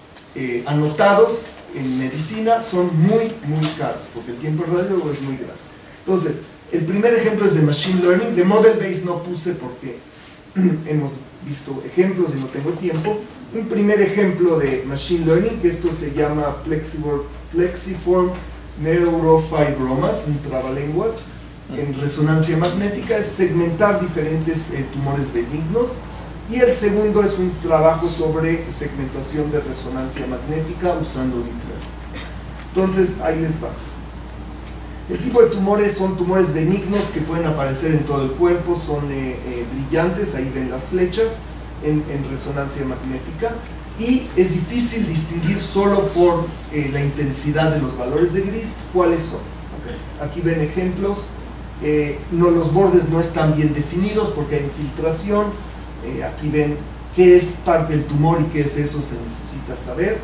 anotados en medicina son muy caros, porque el tiempo de radiólogo es muy grande. Entonces, el primer ejemplo es de Machine Learning. De Model Based no puse porque hemos visto ejemplos y no tengo tiempo. Un primer ejemplo de Machine Learning, que esto se llama Plexiform Neurofibromas, un trabalenguas, en resonancia magnética, es segmentar diferentes tumores benignos. Y el segundo es un trabajo sobre segmentación de resonancia magnética usando Deep Learning. Entonces, ahí les va. El tipo de tumores son tumores benignos que pueden aparecer en todo el cuerpo, son brillantes, ahí ven las flechas, en resonancia magnética. Y es difícil distinguir solo por la intensidad de los valores de gris cuáles son. Okay. Aquí ven ejemplos. Los bordes no están bien definidos porque hay infiltración. Aquí ven qué es parte del tumor y qué es eso, se necesita saber.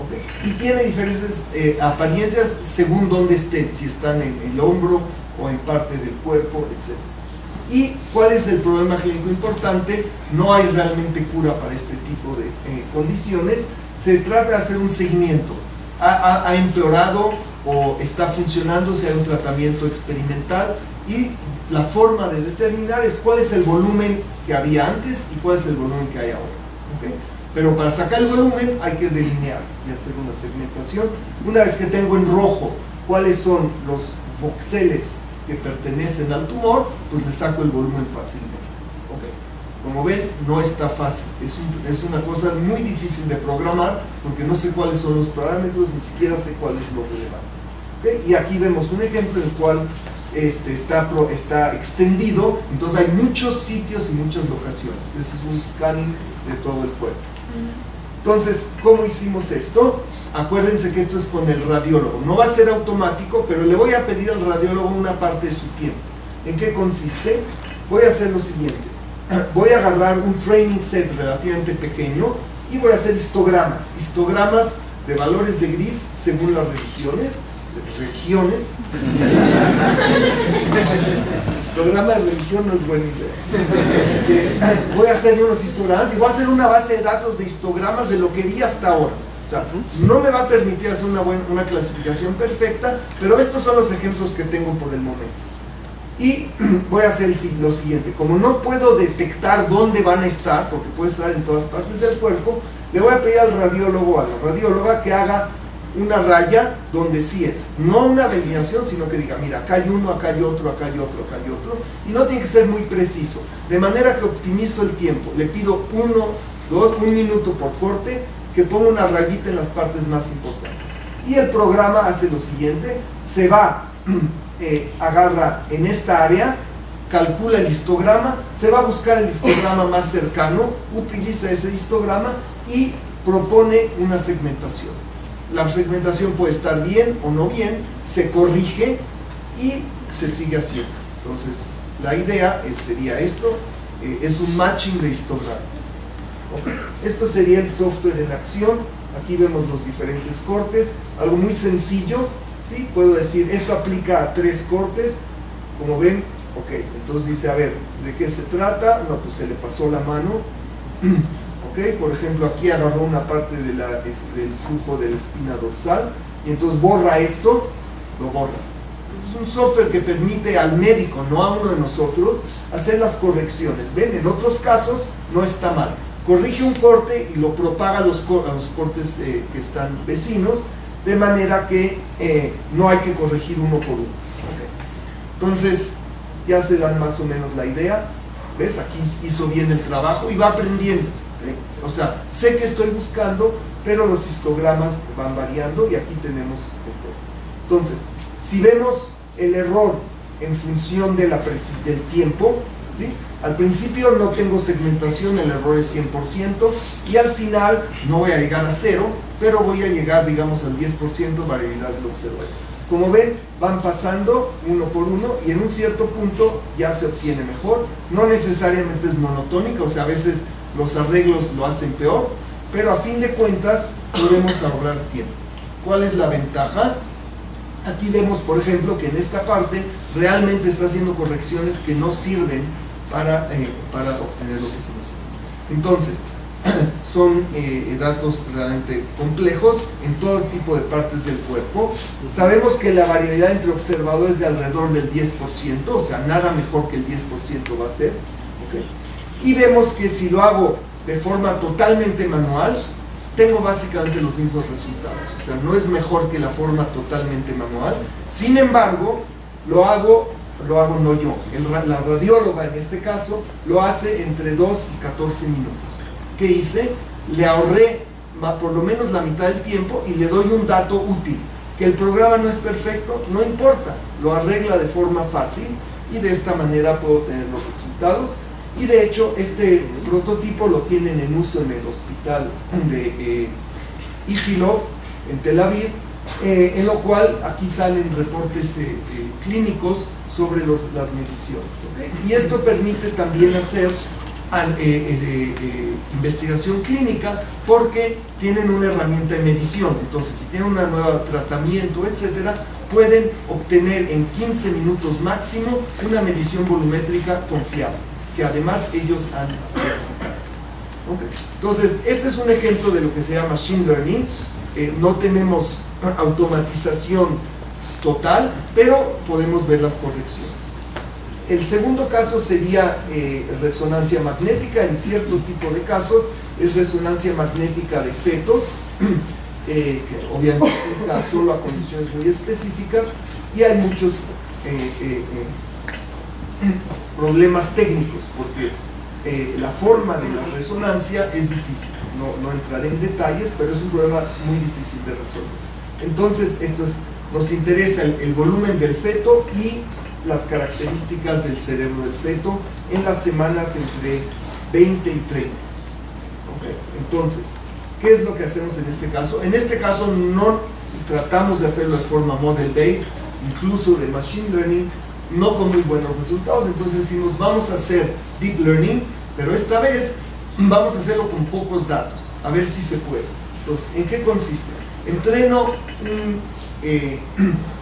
Okay. Y tiene diferentes apariencias según dónde estén, si están en el hombro o en parte del cuerpo, etc. ¿Y cuál es el problema clínico importante? No hay realmente cura para este tipo de condiciones. Se trata de hacer un seguimiento. ¿Ha empeorado o está funcionando si hay un tratamiento experimental? Y la forma de determinar es cuál es el volumen que había antes y cuál es el volumen que hay ahora. ¿Okay? Pero para sacar el volumen hay que delinear y hacer una segmentación. Una vez que tengo en rojo cuáles son los voxeles que pertenecen al tumor, pues le saco el volumen fácilmente. Okay. Como ven, no está fácil. Es una cosa muy difícil de programar porque no sé cuáles son los parámetros, ni siquiera sé cuál es lo relevante. Okay. Y aquí vemos un ejemplo en el cual está extendido, entonces hay muchos sitios y muchas locaciones. Ese es un scanning de todo el cuerpo. Entonces, ¿cómo hicimos esto? Acuérdense que esto es con el radiólogo. No va a ser automático, pero le voy a pedir al radiólogo una parte de su tiempo. ¿En qué consiste? Voy a hacer lo siguiente. Voy a agarrar un training set relativamente pequeño y voy a hacer histogramas. Histogramas de valores de gris según las regiones. Histograma de religión no es buena idea. Voy a hacer unos histogramas y voy a hacer una base de datos de histogramas de lo que vi hasta ahora. O sea, no me va a permitir hacer una clasificación perfecta, pero estos son los ejemplos que tengo por el momento. Y voy a hacer lo siguiente. Como no puedo detectar dónde van a estar, porque puede estar en todas partes del cuerpo, le voy a pedir al radiólogo o a la radióloga que haga una raya donde sí es, no una delineación, sino que diga, mira, acá hay uno, acá hay otro, acá hay otro, acá hay otro, y no tiene que ser muy preciso, de manera que optimizo el tiempo. Le pido 1 minuto por corte, que ponga una rayita en las partes más importantes. Y el programa hace lo siguiente, se va, agarra en esta área, calcula el histograma, se va a buscar el histograma más cercano, utiliza ese histograma y propone una segmentación. La segmentación puede estar bien o no bien, se corrige y se sigue haciendo. Entonces, la idea sería esto, es un matching de histogramas. Okay. Esto sería el software en acción. Aquí vemos los diferentes cortes, algo muy sencillo, ¿sí? Puedo decir, esto aplica a 3 cortes, como ven, ok, entonces dice, a ver, ¿de qué se trata? No, pues se le pasó la mano. Okay, por ejemplo, aquí agarró una parte del flujo de la espina dorsal y entonces borra esto, lo borra. Es un software que permite al médico, no a uno de nosotros, hacer las correcciones. Ven, en otros casos no está mal. Corrige un corte y lo propaga a los cortes que están vecinos, de manera que no hay que corregir uno por uno. Okay. Entonces, ya se dan más o menos la idea. ¿Ves? Aquí hizo bien el trabajo y va aprendiendo. O sea, sé que estoy buscando, pero los histogramas van variando y aquí tenemos el error. Entonces, si vemos el error en función de del tiempo, ¿sí? Al principio no tengo segmentación, el error es 100%, y al final no voy a llegar a 0, pero voy a llegar, digamos, al 10% variabilidad del observador. Como ven, van pasando uno por uno y en un cierto punto ya se obtiene mejor. No necesariamente es monotónica, o sea, a veces los arreglos lo hacen peor, pero a fin de cuentas podemos ahorrar tiempo. ¿Cuál es la ventaja? Aquí vemos, por ejemplo, que en esta parte realmente está haciendo correcciones que no sirven para obtener lo que se necesita. Entonces, son datos realmente complejos en todo tipo de partes del cuerpo. Sabemos que la variabilidad entre observadores es de alrededor del 10%, o sea, nada mejor que el 10% va a ser, ¿okay? Y vemos que si lo hago de forma totalmente manual, tengo básicamente los mismos resultados, o sea, no es mejor que la forma totalmente manual. Sin embargo, lo hago no yo, la radióloga en este caso lo hace entre 2 y 14 minutos. ¿Qué hice? Le ahorré por lo menos la mitad del tiempo y le doy un dato útil. Que el programa no es perfecto, no importa, lo arregla de forma fácil y de esta manera puedo tener los resultados. Y de hecho este prototipo lo tienen en uso en el hospital de Ichilov en Tel Aviv, en lo cual aquí salen reportes clínicos sobre las mediciones, ¿okay? Y esto permite también hacer investigación clínica porque tienen una herramienta de medición. Entonces, si tienen un nuevo tratamiento, etcétera, pueden obtener en 15 minutos máximo una medición volumétrica confiable, que además ellos han ¿okay? Entonces, este es un ejemplo de lo que se llama Machine Learning. No tenemos automatización total, pero podemos ver las correcciones. El segundo caso sería resonancia magnética. En cierto tipo de casos es resonancia magnética de fetos, que obviamente aplica solo a condiciones muy específicas, y hay muchos problemas técnicos, porque la forma de la resonancia es difícil. No entraré en detalles, pero es un problema muy difícil de resolver. Entonces, nos interesa el volumen del feto y las características del cerebro del feto en las semanas entre 20 y 30. Okay. Entonces, ¿qué es lo que hacemos en este caso? En este caso no tratamos de hacerlo de forma model-based, incluso de machine learning, no con muy buenos resultados. Entonces decimos, vamos a hacer deep learning, pero esta vez vamos a hacerlo con pocos datos, a ver si se puede. Entonces, ¿en qué consiste? Entreno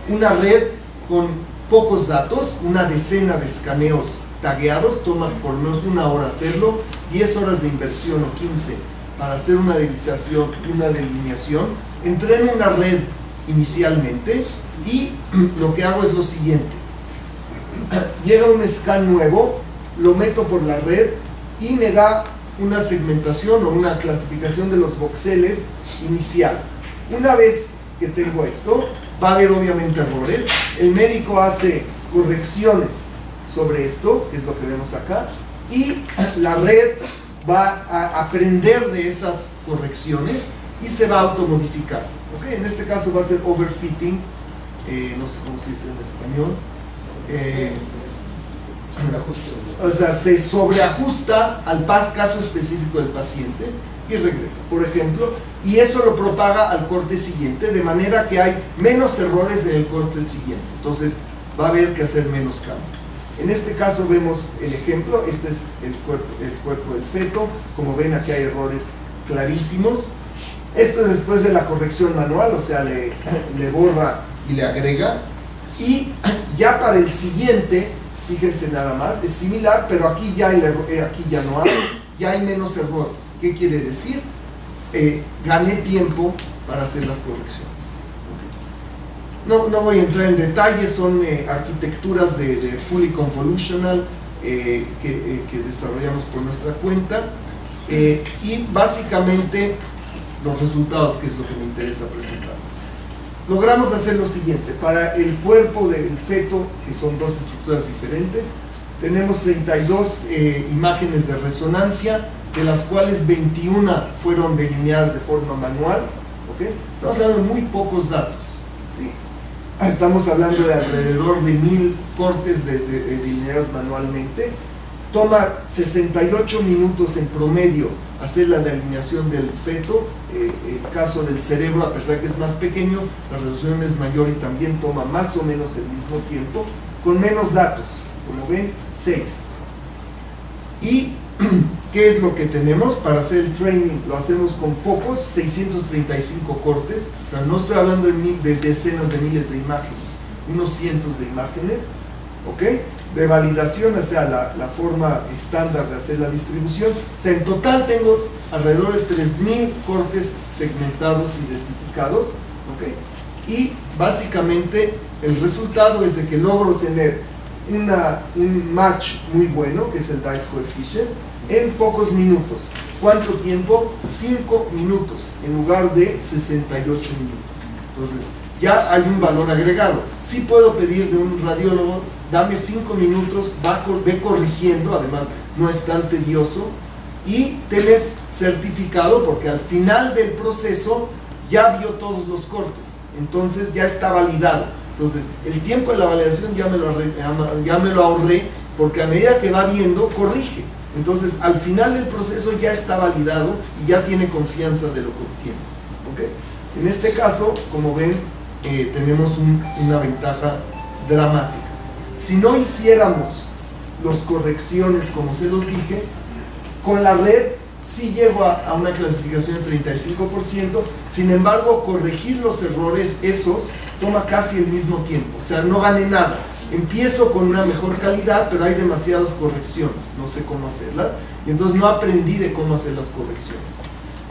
una red con pocos datos, una decena de escaneos tagueados, toma por lo menos 1 hora hacerlo, 10 horas de inversión o 15 para hacer una delineación. Entreno una red inicialmente y lo que hago es lo siguiente: llega un scan nuevo, lo meto por la red y me da una segmentación o una clasificación de los voxeles inicial. Una vez que tengo esto, va a haber obviamente errores. El médico hace correcciones sobre esto, que es lo que vemos acá, y la red va a aprender de esas correcciones y se va a automodificar. ¿Okay? En este caso va a ser overfitting, no sé cómo se dice en español. O sea, se sobreajusta al caso específico del paciente y regresa, por ejemplo, y eso lo propaga al corte siguiente, de manera que hay menos errores en el corte siguiente. Entonces va a haber que hacer menos cambio. En este caso vemos el ejemplo. Este es el cuerpo del feto. Como ven, aquí hay errores clarísimos. Esto es después de la corrección manual, o sea, le borra y le agrega. Y ya para el siguiente, fíjense nada más, es similar, pero aquí ya, aquí ya no hay, ya hay menos errores. ¿Qué quiere decir? Gané tiempo para hacer las correcciones. No voy a entrar en detalles, son arquitecturas de fully convolutional que desarrollamos por nuestra cuenta, y básicamente los resultados, que es lo que me interesa presentar. Logramos hacer lo siguiente: para el cuerpo del feto, que son dos estructuras diferentes, tenemos 32 imágenes de resonancia, de las cuales 21 fueron delineadas de forma manual. ¿Okay? Estamos hablando de muy pocos datos, ¿sí? Estamos hablando de alrededor de 1000 cortes delineados manualmente. Toma 68 minutos en promedio hacer la delineación del feto. El caso del cerebro, a pesar que es más pequeño, la resolución es mayor y también toma más o menos el mismo tiempo, con menos datos, como ven, 6. ¿Y qué es lo que tenemos para hacer el training? Lo hacemos con pocos, 635 cortes, o sea, no estoy hablando de decenas de miles de imágenes, unos cientos de imágenes, ¿ok? De validación, o sea, la forma estándar de hacer la distribución. O sea, en total tengo alrededor de 3000 cortes segmentados, identificados, ¿ok? Y básicamente el resultado es de que logro tener un match muy bueno, que es el Dice Coefficient, en pocos minutos. ¿Cuánto tiempo? 5 minutos en lugar de 68 minutos. Entonces, ya hay un valor agregado. Sí puedo pedir de un radiólogo, dame 5 minutos, ve corrigiendo, además no es tan tedioso, y tenés certificado porque al final del proceso ya vio todos los cortes, entonces ya está validado. Entonces, el tiempo de la validación ya me lo ahorré, porque a medida que va viendo, corrige. Entonces, al final del proceso ya está validado y ya tiene confianza de lo que obtiene. ¿Okay? En este caso, como ven, tenemos una ventaja dramática. Si no hiciéramos las correcciones como se los dije, con la red sí llego a una clasificación de 35%, sin embargo corregir los errores esos toma casi el mismo tiempo, o sea, no gané nada. Empiezo con una mejor calidad, pero hay demasiadas correcciones, no sé cómo hacerlas, y entonces no aprendí de cómo hacer las correcciones.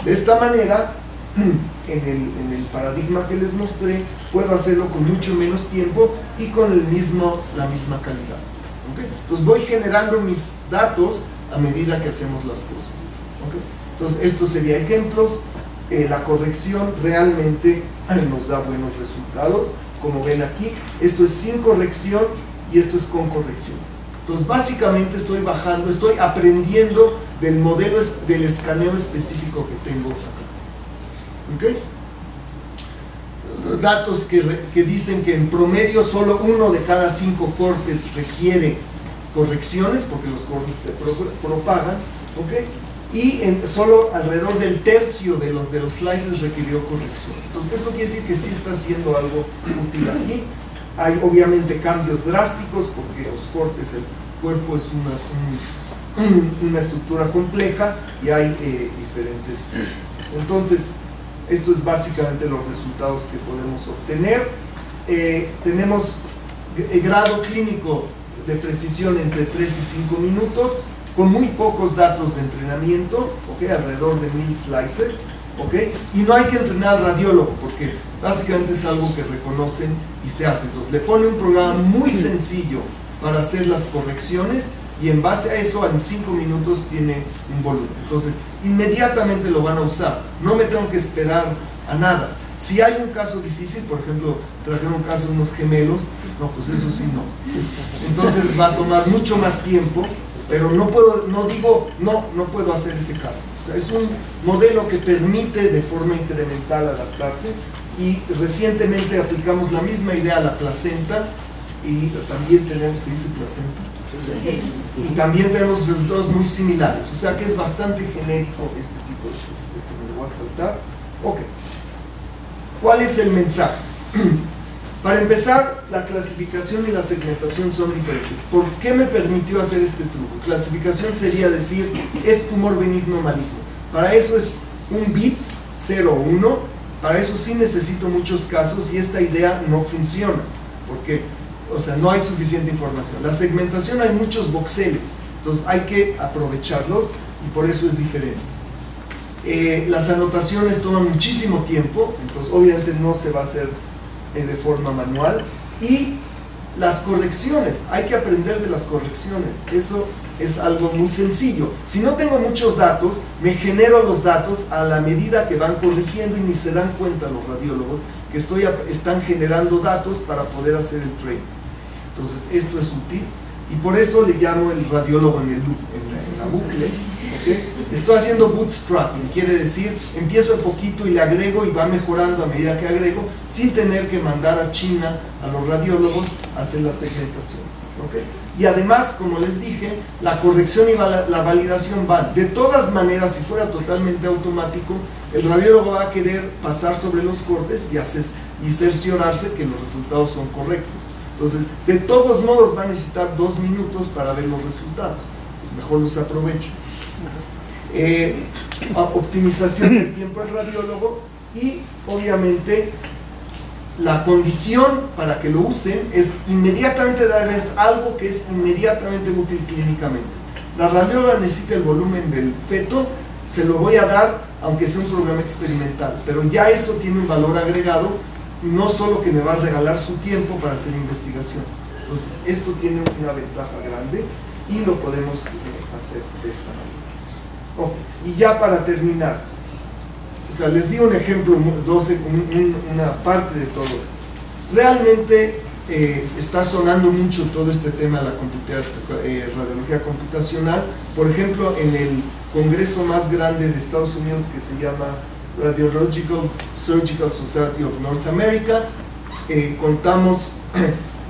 De esta manera, en el paradigma que les mostré, puedo hacerlo con mucho menos tiempo y con la misma calidad. ¿Okay? Entonces voy generando mis datos a medida que hacemos las cosas. ¿Okay? Entonces estos serían ejemplos. La corrección realmente nos da buenos resultados. Como ven aquí, esto es sin corrección y esto es con corrección. Entonces básicamente estoy aprendiendo del modelo del escaneo específico que tengo acá. ¿Okay? Datos que dicen que en promedio solo 1 de cada 5 cortes requiere correcciones, porque los cortes se propagan, ¿okay? Y solo alrededor del tercio de los slices requirió corrección. Entonces esto quiere decir que sí está haciendo algo útil aquí. Hay obviamente cambios drásticos, porque los cortes, el cuerpo es una estructura compleja y hay diferentes. Entonces esto es básicamente los resultados que podemos obtener. Tenemos grado clínico de precisión entre 3 y 5 minutos, con muy pocos datos de entrenamiento, ¿okay? Alrededor de 1000 slices, ¿okay? Y no hay que entrenar al radiólogo, porque básicamente es algo que reconocen y se hace. Entonces le pone un programa muy sencillo para hacer las correcciones, y en base a eso en 5 minutos tiene un volumen. Entonces inmediatamente lo van a usar, no me tengo que esperar a nada. Si hay un caso difícil, por ejemplo, trajeron un caso de unos gemelos, no, pues eso sí no. Entonces va a tomar mucho más tiempo, pero no puedo hacer ese caso. O sea, es un modelo que permite de forma incremental adaptarse, y recientemente aplicamos la misma idea a la placenta, y también tenemos, ¿se dice placenta? Sí. Y también tenemos resultados muy similares, o sea que es bastante genérico este tipo de cosas. Esto me lo voy a saltar. Ok. ¿Cuál es el mensaje? Para empezar, la clasificación y la segmentación son diferentes. ¿Por qué me permitió hacer este truco? Clasificación sería decir, es tumor benigno maligno. Para eso es un bit, 0 o 1. Para eso sí necesito muchos casos, y esta idea no funciona, porque, o sea, no hay suficiente información. La segmentación hay muchos voxeles, entonces hay que aprovecharlos, y por eso es diferente. Las anotaciones toman muchísimo tiempo, entonces obviamente no se va a hacer de forma manual. Y las correcciones, hay que aprender de las correcciones. Eso es algo muy sencillo. Si no tengo muchos datos, me genero los datos a la medida que van corrigiendo, y ni se dan cuenta los radiólogos que están generando datos para poder hacer el training. Entonces esto es útil. Y por eso le llamo el radiólogo en la bucle. ¿Okay? Estoy haciendo bootstrapping, quiere decir, empiezo de poquito y le agrego y va mejorando a medida que agrego, sin tener que mandar a China a los radiólogos a hacer la segmentación. ¿Okay? Y además, como les dije, la corrección y la validación van. De todas maneras, si fuera totalmente automático, el radiólogo va a querer pasar sobre los cortes y cerciorarse que los resultados son correctos. Entonces, de todos modos va a necesitar 2 minutos para ver los resultados. Pues mejor los aprovecho. Optimización del tiempo del radiólogo y, obviamente, la condición para que lo usen es inmediatamente darles algo que es inmediatamente útil clínicamente. La radióloga necesita el volumen del feto, se lo voy a dar aunque sea un programa experimental, pero ya eso tiene un valor agregado, no solo que me va a regalar su tiempo para hacer investigación. Entonces esto tiene una ventaja grande y lo podemos hacer de esta manera. Okay. Y ya para terminar, o sea, les di un ejemplo, una parte de todo esto. Realmente está sonando mucho todo este tema de la radiología computacional. Por ejemplo, en el congreso más grande de Estados Unidos, que se llama Radiological Surgical Society of North America, contamos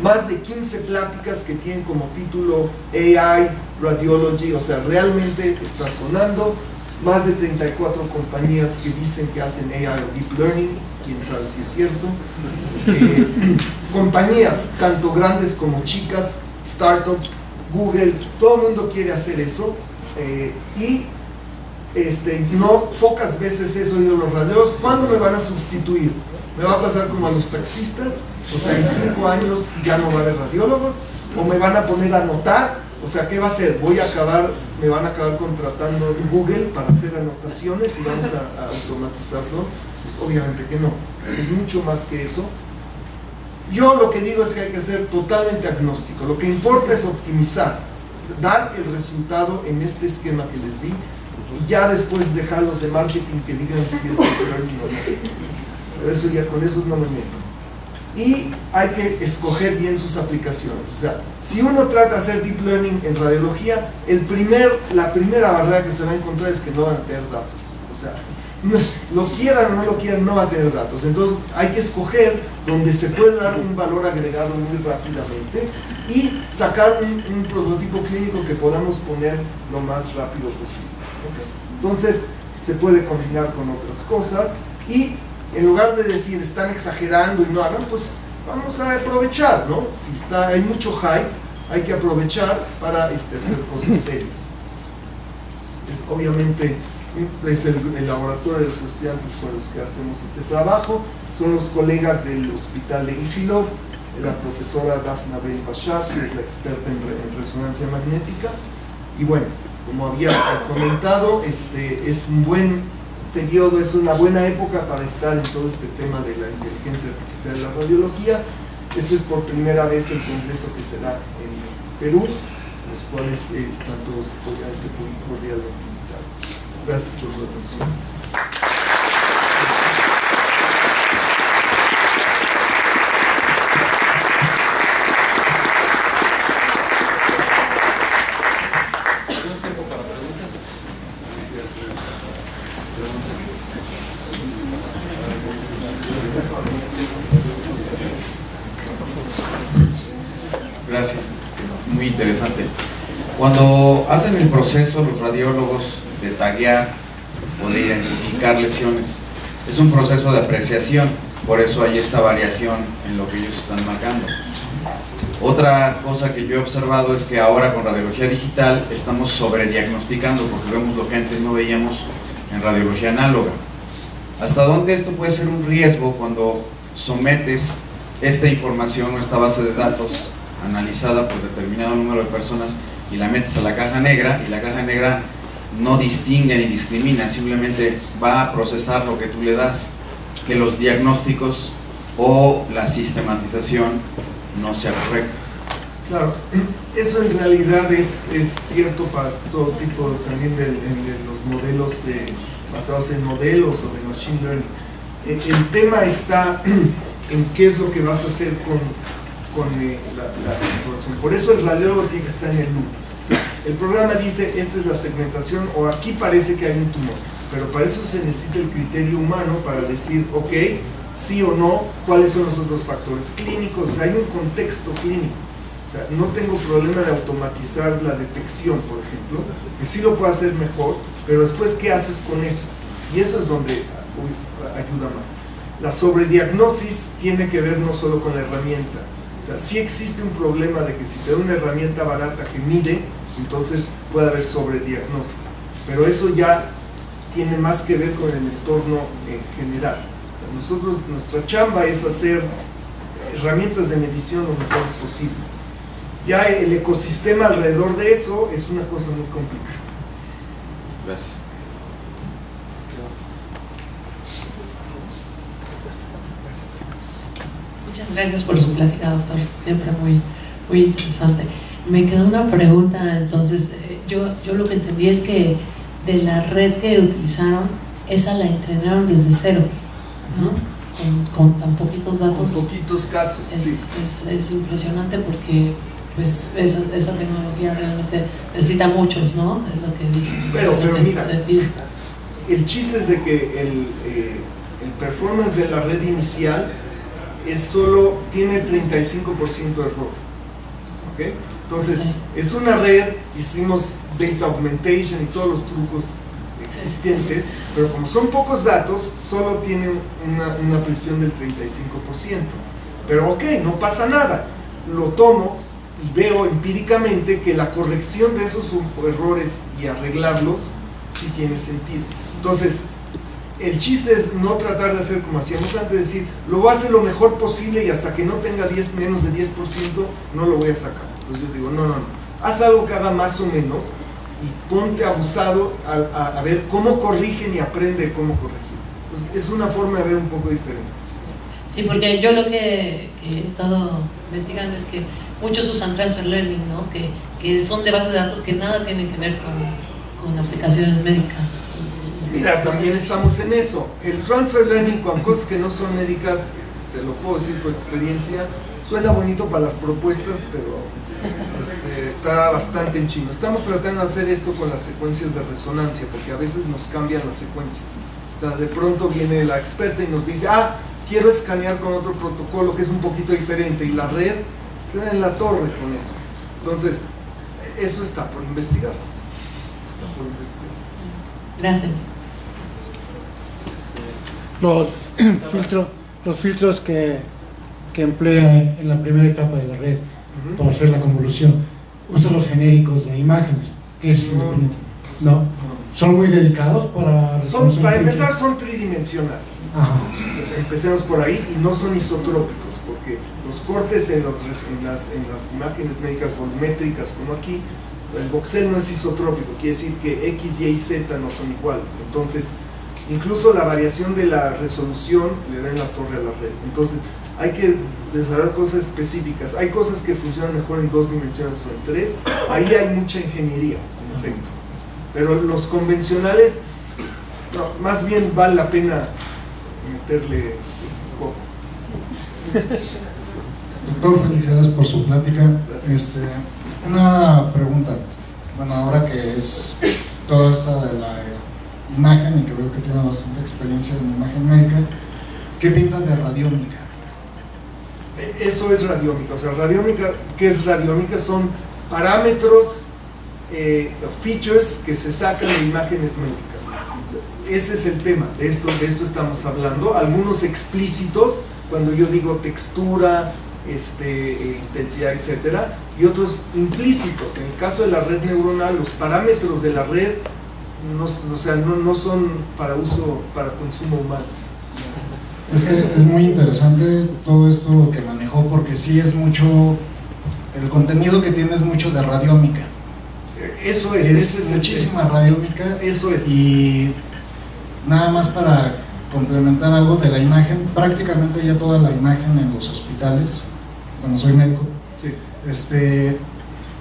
más de 15 pláticas que tienen como título AI, Radiology, o sea, realmente está sonando. Más de 34 compañías que dicen que hacen AI o Deep Learning, quién sabe si es cierto. Compañías tanto grandes como chicas, startups, Google, todo el mundo quiere hacer eso. No pocas veces he oído los radiólogos, ¿cuándo me van a sustituir? ¿Me va a pasar como a los taxistas? O sea, en 5 años ya no va a haber radiólogos, o me van a poner a anotar. O sea, ¿qué va a hacer? Me van a acabar contratando Google para hacer anotaciones y vamos a automatizarlo. Pues obviamente que no, es mucho más que eso. Yo lo que digo es que hay que ser totalmente agnóstico. Lo que importa es optimizar, dar el resultado en este esquema que les di y ya después dejarlos de marketing que digan si es learning o no. Pero eso ya, con eso no me meto. Y hay que escoger bien sus aplicaciones. O sea, si uno trata de hacer deep learning en radiología, la primera barrera que se va a encontrar es que no van a tener datos. O sea, lo quieran o no lo quieran, no va a tener datos. Entonces hay que escoger donde se puede dar un valor agregado muy rápidamente y sacar un prototipo clínico que podamos poner lo más rápido posible. ¿Okay? Entonces se puede combinar con otras cosas y en lugar de decir están exagerando y no hagan, pues vamos a aprovechar, ¿no? Si hay mucho hype, hay que aprovechar para hacer cosas serias. Obviamente es el laboratorio de los estudiantes con los que hacemos este trabajo, son los colegas del hospital de Ichilov, la profesora Daphna Ben-Bashar, que es la experta en resonancia magnética, y bueno, como había comentado, es un buen periodo, es una buena época para estar en todo este tema de la inteligencia artificial de la radiología. Esto es por primera vez el congreso que se da en Perú, los cuales están todos cordialmente invitados. Gracias por su atención. Gracias, muy interesante. Cuando hacen el proceso los radiólogos de taguear o de identificar lesiones, es un proceso de apreciación, por eso hay esta variación en lo que ellos están marcando. Otra cosa que yo he observado es que ahora con radiología digital estamos sobrediagnosticando porque vemos lo que antes no veíamos en radiología análoga. ¿Hasta dónde esto puede ser un riesgo cuando sometes esta información o esta base de datos analizada por determinado número de personas y la metes a la caja negra, y la caja negra no distingue ni discrimina, simplemente va a procesar lo que tú le das, que los diagnósticos o la sistematización no sea correcta? Claro, eso en realidad es cierto para todo tipo también de los modelos basados en modelos o de machine learning. El tema está en qué es lo que vas a hacer con con la información. Por eso el radiólogo tiene que estar en el loop. O sea, el programa dice, esta es la segmentación, o aquí parece que hay un tumor, pero para eso se necesita el criterio humano para decir, ok, sí o no, cuáles son los otros factores clínicos. O sea, hay un contexto clínico. O sea, no tengo problema de automatizar la detección, por ejemplo, que sí lo puedo hacer mejor, pero después, ¿qué haces con eso? Y eso es donde ayuda más. La sobrediagnosis tiene que ver no solo con la herramienta. O sea, sí existe un problema de que si te da una herramienta barata que mide, entonces puede haber sobrediagnosis. Pero eso ya tiene más que ver con el entorno en general. O sea, nosotros, nuestra chamba es hacer herramientas de medición lo mejores posibles. Ya el ecosistema alrededor de eso es una cosa muy complicada. Gracias. Muchas gracias por su plática, doctor. Siempre muy interesante. Me quedó una pregunta, entonces, yo lo que entendí es que de la red que utilizaron, esa la entrenaron desde cero, ¿no? Con tan poquitos datos. Con poquitos casos, es impresionante porque pues esa tecnología realmente necesita muchos, ¿no? Es lo que dicen. Pero mira, el chiste es de que el performance de la red inicial tiene 35% de error. ¿Okay? Entonces, es una red, hicimos data augmentation y todos los trucos existentes, pero como son pocos datos, solo tiene una precisión del 35%. Pero ok, no pasa nada. Lo tomo y veo empíricamente que la corrección de esos errores y arreglarlos sí tiene sentido. Entonces, el chiste es no tratar de hacer como hacíamos antes, decir, lo voy a hacer lo mejor posible y hasta que no tenga menos de 10% no lo voy a sacar. Entonces yo digo, no, haz algo que haga más o menos y ponte abusado a ver cómo corrigen y aprende cómo corregir. Entonces, es una forma de ver un poco diferente. Sí, porque yo lo que he estado investigando es que muchos usan transfer learning, ¿no? Que son de bases de datos que nada tienen que ver con aplicaciones médicas. Mira, también estamos en eso. El transfer learning con cosas que no son médicas, te lo puedo decir por experiencia, suena bonito para las propuestas, pero está bastante en chino. Estamos tratando de hacer esto con las secuencias de resonancia, porque a veces nos cambian la secuencia. O sea, de pronto viene la experta y nos dice, quiero escanear con otro protocolo que es un poquito diferente, y la red se da en la torre con eso. Entonces, eso está por investigarse. Gracias. Los filtros que emplea en la primera etapa de la red para hacer la convolución, usan los genéricos de imágenes, que es independiente. No, son muy dedicados para empezar, son tridimensionales. Empecemos por ahí, y no son isotrópicos, porque los cortes en las imágenes médicas volumétricas como aquí, el voxel no es isotrópico, quiere decir que X, Y y Z no son iguales. Entonces, incluso la variación de la resolución le da en la torre a la red. Entonces, hay que desarrollar cosas específicas. Hay cosas que funcionan mejor en 2 dimensiones o en 3. Ahí hay mucha ingeniería, en efecto. Pero los convencionales, no, más bien vale la pena meterle coco. Doctor, felicidades por su plática. Una pregunta, bueno, ahora que es toda esta de la imagen y que veo que tiene bastante experiencia en imagen médica, ¿qué piensan de radiómica? Eso es radiómica. O sea, radiómica, ¿qué es radiómica? Son parámetros, features que se sacan de imágenes médicas. Ese es el tema, de esto estamos hablando. Algunos explícitos, cuando yo digo textura, intensidad, etcétera, y otros implícitos. En el caso de la red neuronal, los parámetros de la red no son para consumo humano. Es que es muy interesante todo esto que manejó, porque sí es mucho, el contenido que tiene es mucho de radiómica. Eso es muchísima radiómica. Eso es. Y nada más para complementar algo de la imagen, prácticamente ya toda la imagen en los hospitales, bueno, soy médico, sí,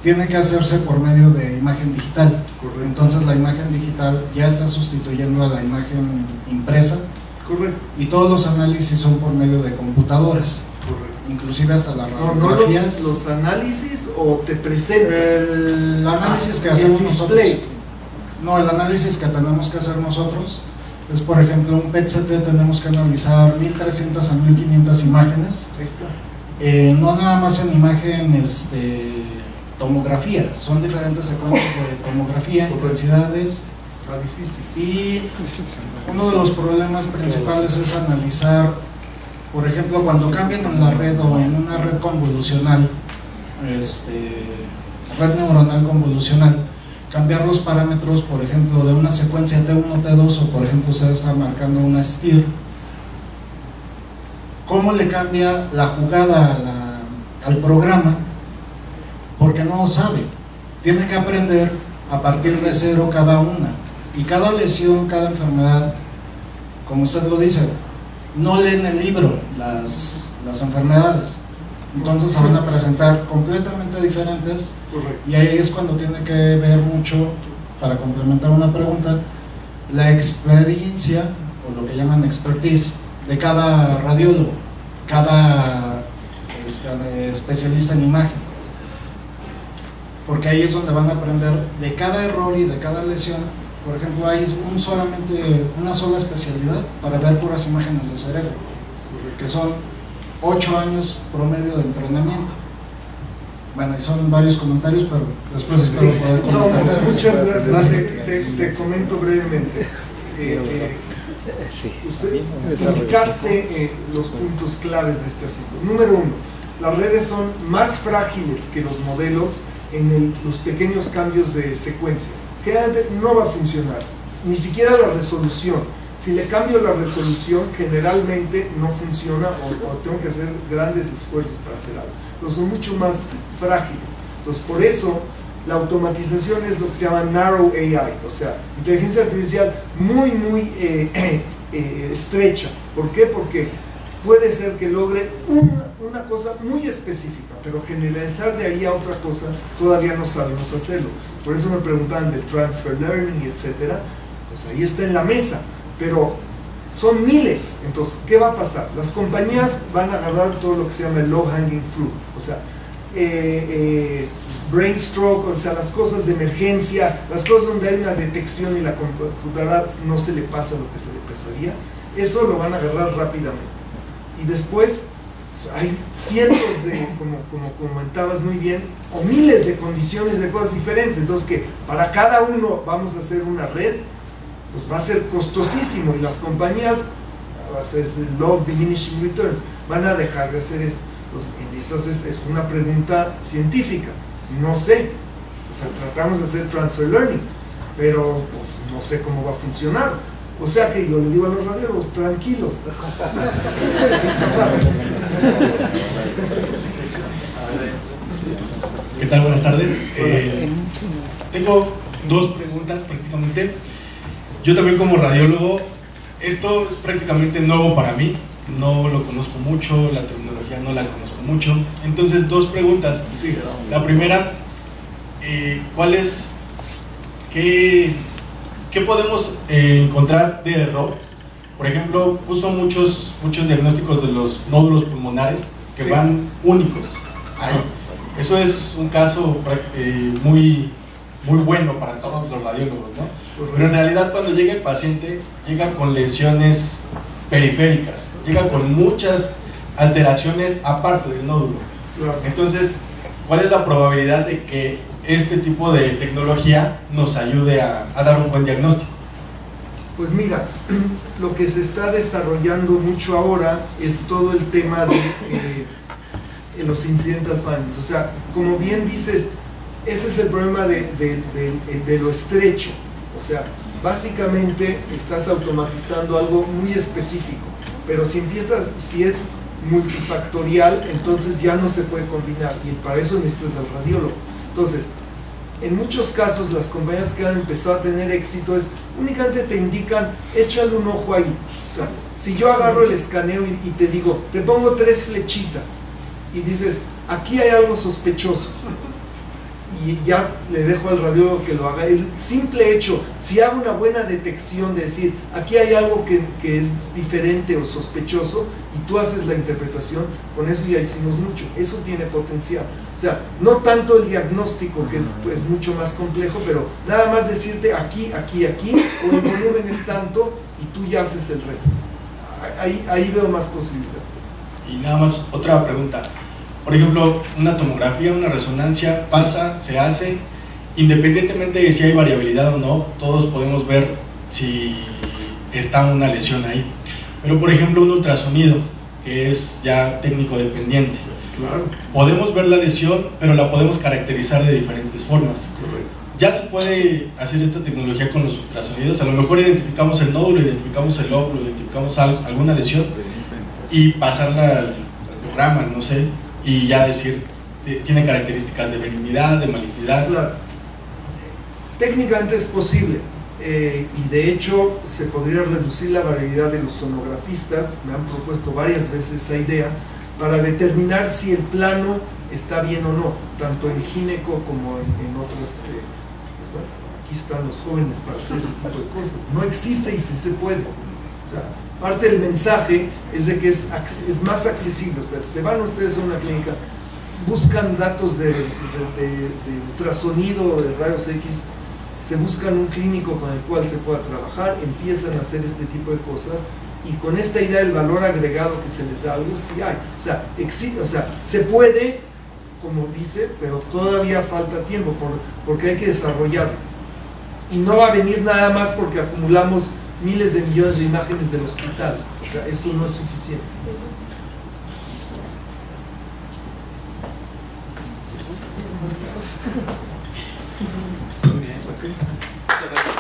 tiene que hacerse por medio de imagen digital. Correcto. Entonces la imagen digital ya está sustituyendo a la imagen impresa. Correcto. Y todos los análisis son por medio de computadoras. Correcto. inclusive hasta las No radiografías. los análisis o te presentan. El análisis que hacemos nosotros. No, el análisis que tenemos que hacer nosotros es, por ejemplo, un PET-CT tenemos que analizar 1300 a 1500 imágenes. Ahí está. No nada más en imagen tomografía, son diferentes secuencias de tomografía, intensidades. Difícil. Y uno de los problemas principales es analizar, por ejemplo, cuando cambian en la red o en una red convolucional, red neuronal convolucional, cambiar los parámetros, por ejemplo, de una secuencia T1, T2, o por ejemplo ustedes están marcando una STIR. ¿Cómo le cambia la jugada al programa? Porque no lo sabe, tiene que aprender a partir de cero cada una. Y cada lesión, cada enfermedad, como usted lo dice, no leen el libro las enfermedades. Entonces se van a presentar completamente diferentes. Correcto. Y ahí es cuando tiene que ver mucho, para complementar una pregunta, la experiencia, o lo que llaman expertise, de cada radiólogo, cada especialista en imagen. Porque ahí es donde van a aprender de cada error y de cada lesión. Por ejemplo, hay solamente una sola especialidad para ver puras imágenes del cerebro, que son 8 años promedio de entrenamiento. Bueno, y son varios comentarios, pero después espero poder comentar. No, muchas gracias. Te comento brevemente. Usted indicaste los puntos claves de este asunto. Número 1, las redes son más frágiles que los modelos en los pequeños cambios de secuencia, que no va a funcionar, ni siquiera la resolución. Si le cambio la resolución, generalmente no funciona o tengo que hacer grandes esfuerzos para hacer algo. Pero son mucho más frágiles. Entonces, por eso la automatización es lo que se llama Narrow AI, o sea, inteligencia artificial muy, muy estrecha. ¿Por qué? Porque puede ser que logre una cosa muy específica, pero generalizar de ahí a otra cosa todavía no sabemos hacerlo. Por eso me preguntan del transfer learning, etcétera. Pues ahí está en la mesa, pero son miles. Entonces, ¿qué va a pasar? Las compañías van a agarrar todo lo que se llama el low hanging fruit, o sea, brain stroke, o sea, las cosas de emergencia, las cosas donde hay una detección y la computadora no se le pasa lo que se le pasaría. Eso lo van a agarrar rápidamente. Y después pues, hay cientos de, como comentabas muy bien, o miles de condiciones de cosas diferentes. Entonces, que para cada uno vamos a hacer una red, pues va a ser costosísimo, y las compañías, es el law of diminishing returns, van a dejar de hacer eso. Entonces, en esas es una pregunta científica, no sé. O sea, tratamos de hacer transfer learning, pero pues no sé cómo va a funcionar. O sea que yo le digo a los radiólogos, tranquilos. ¿Qué tal? Buenas tardes. Tengo dos preguntas prácticamente. Yo también como radiólogo, esto es prácticamente nuevo para mí, no lo conozco mucho, la tecnología no la conozco mucho. Entonces, dos preguntas. La primera, ¿qué podemos encontrar de error? Por ejemplo, puso muchos diagnósticos de los nódulos pulmonares que van únicos ahí. Eso es un caso muy bueno para todos los radiólogos, ¿no? Pero en realidad, cuando llega el paciente, llega con lesiones periféricas, llega con muchas alteraciones aparte del nódulo. Entonces, ¿cuál es la probabilidad de que este tipo de tecnología nos ayude a dar un buen diagnóstico? Pues mira, lo que se está desarrollando mucho ahora es todo el tema de los incidental findings. O sea, como bien dices, ese es el problema de lo estrecho. O sea, básicamente estás automatizando algo muy específico, pero si es multifactorial, entonces ya no se puede combinar, y para eso necesitas al radiólogo. Entonces, en muchos casos las compañías que han empezado a tener éxito únicamente te indican, échale un ojo ahí. O sea, si yo agarro el escaneo y te digo, te pongo 3 flechitas y dices, aquí hay algo sospechoso, y ya le dejo al radiólogo que lo haga. El simple hecho, si hago una buena detección de decir, aquí hay algo que es diferente o sospechoso, y tú haces la interpretación, con eso ya hicimos mucho. Eso tiene potencial. O sea, no tanto el diagnóstico, que es pues, mucho más complejo, pero nada más decirte aquí, aquí, aquí, o el volumen es tanto, y tú ya haces el resto. Ahí veo más posibilidades. Y nada más, otra pregunta. Por ejemplo, una tomografía, una resonancia, pasa, se hace, independientemente de si hay variabilidad o no, todos podemos ver si está una lesión ahí. Pero por ejemplo, un ultrasonido, que es ya técnico dependiente. Claro. Podemos ver la lesión, pero la podemos caracterizar de diferentes formas. Correcto. Ya se puede hacer esta tecnología con los ultrasonidos. A lo mejor identificamos el nódulo, identificamos el óvulo, identificamos alguna lesión y pasarla al programa, no sé, y ya decir, tiene características de benignidad, de malignidad. Claro. Técnicamente es posible, y de hecho se podría reducir la variabilidad de los sonografistas. Me han propuesto varias veces esa idea para determinar si el plano está bien o no, tanto en gineco como en otras. Bueno, aquí están los jóvenes para hacer ese tipo de cosas. No existe y sí se puede. O sea, parte del mensaje es de que es más accesible. O sea, se van ustedes a una clínica, buscan datos de ultrasonido, de rayos X, se buscan un clínico con el cual se pueda trabajar, empiezan a hacer este tipo de cosas, y con esta idea del valor agregado que se les da algo, sí hay. O sea, existe, o sea, se puede, como dice, pero todavía falta tiempo porque hay que desarrollarlo. Y no va a venir nada más porque acumulamos miles de millones de imágenes del hospital. O sea, eso no es suficiente. Muy bien, pues. Muchas gracias.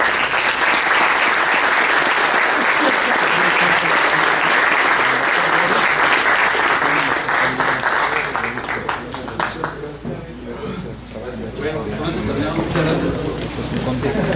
Bueno, pues con eso terminamos. Muchas gracias.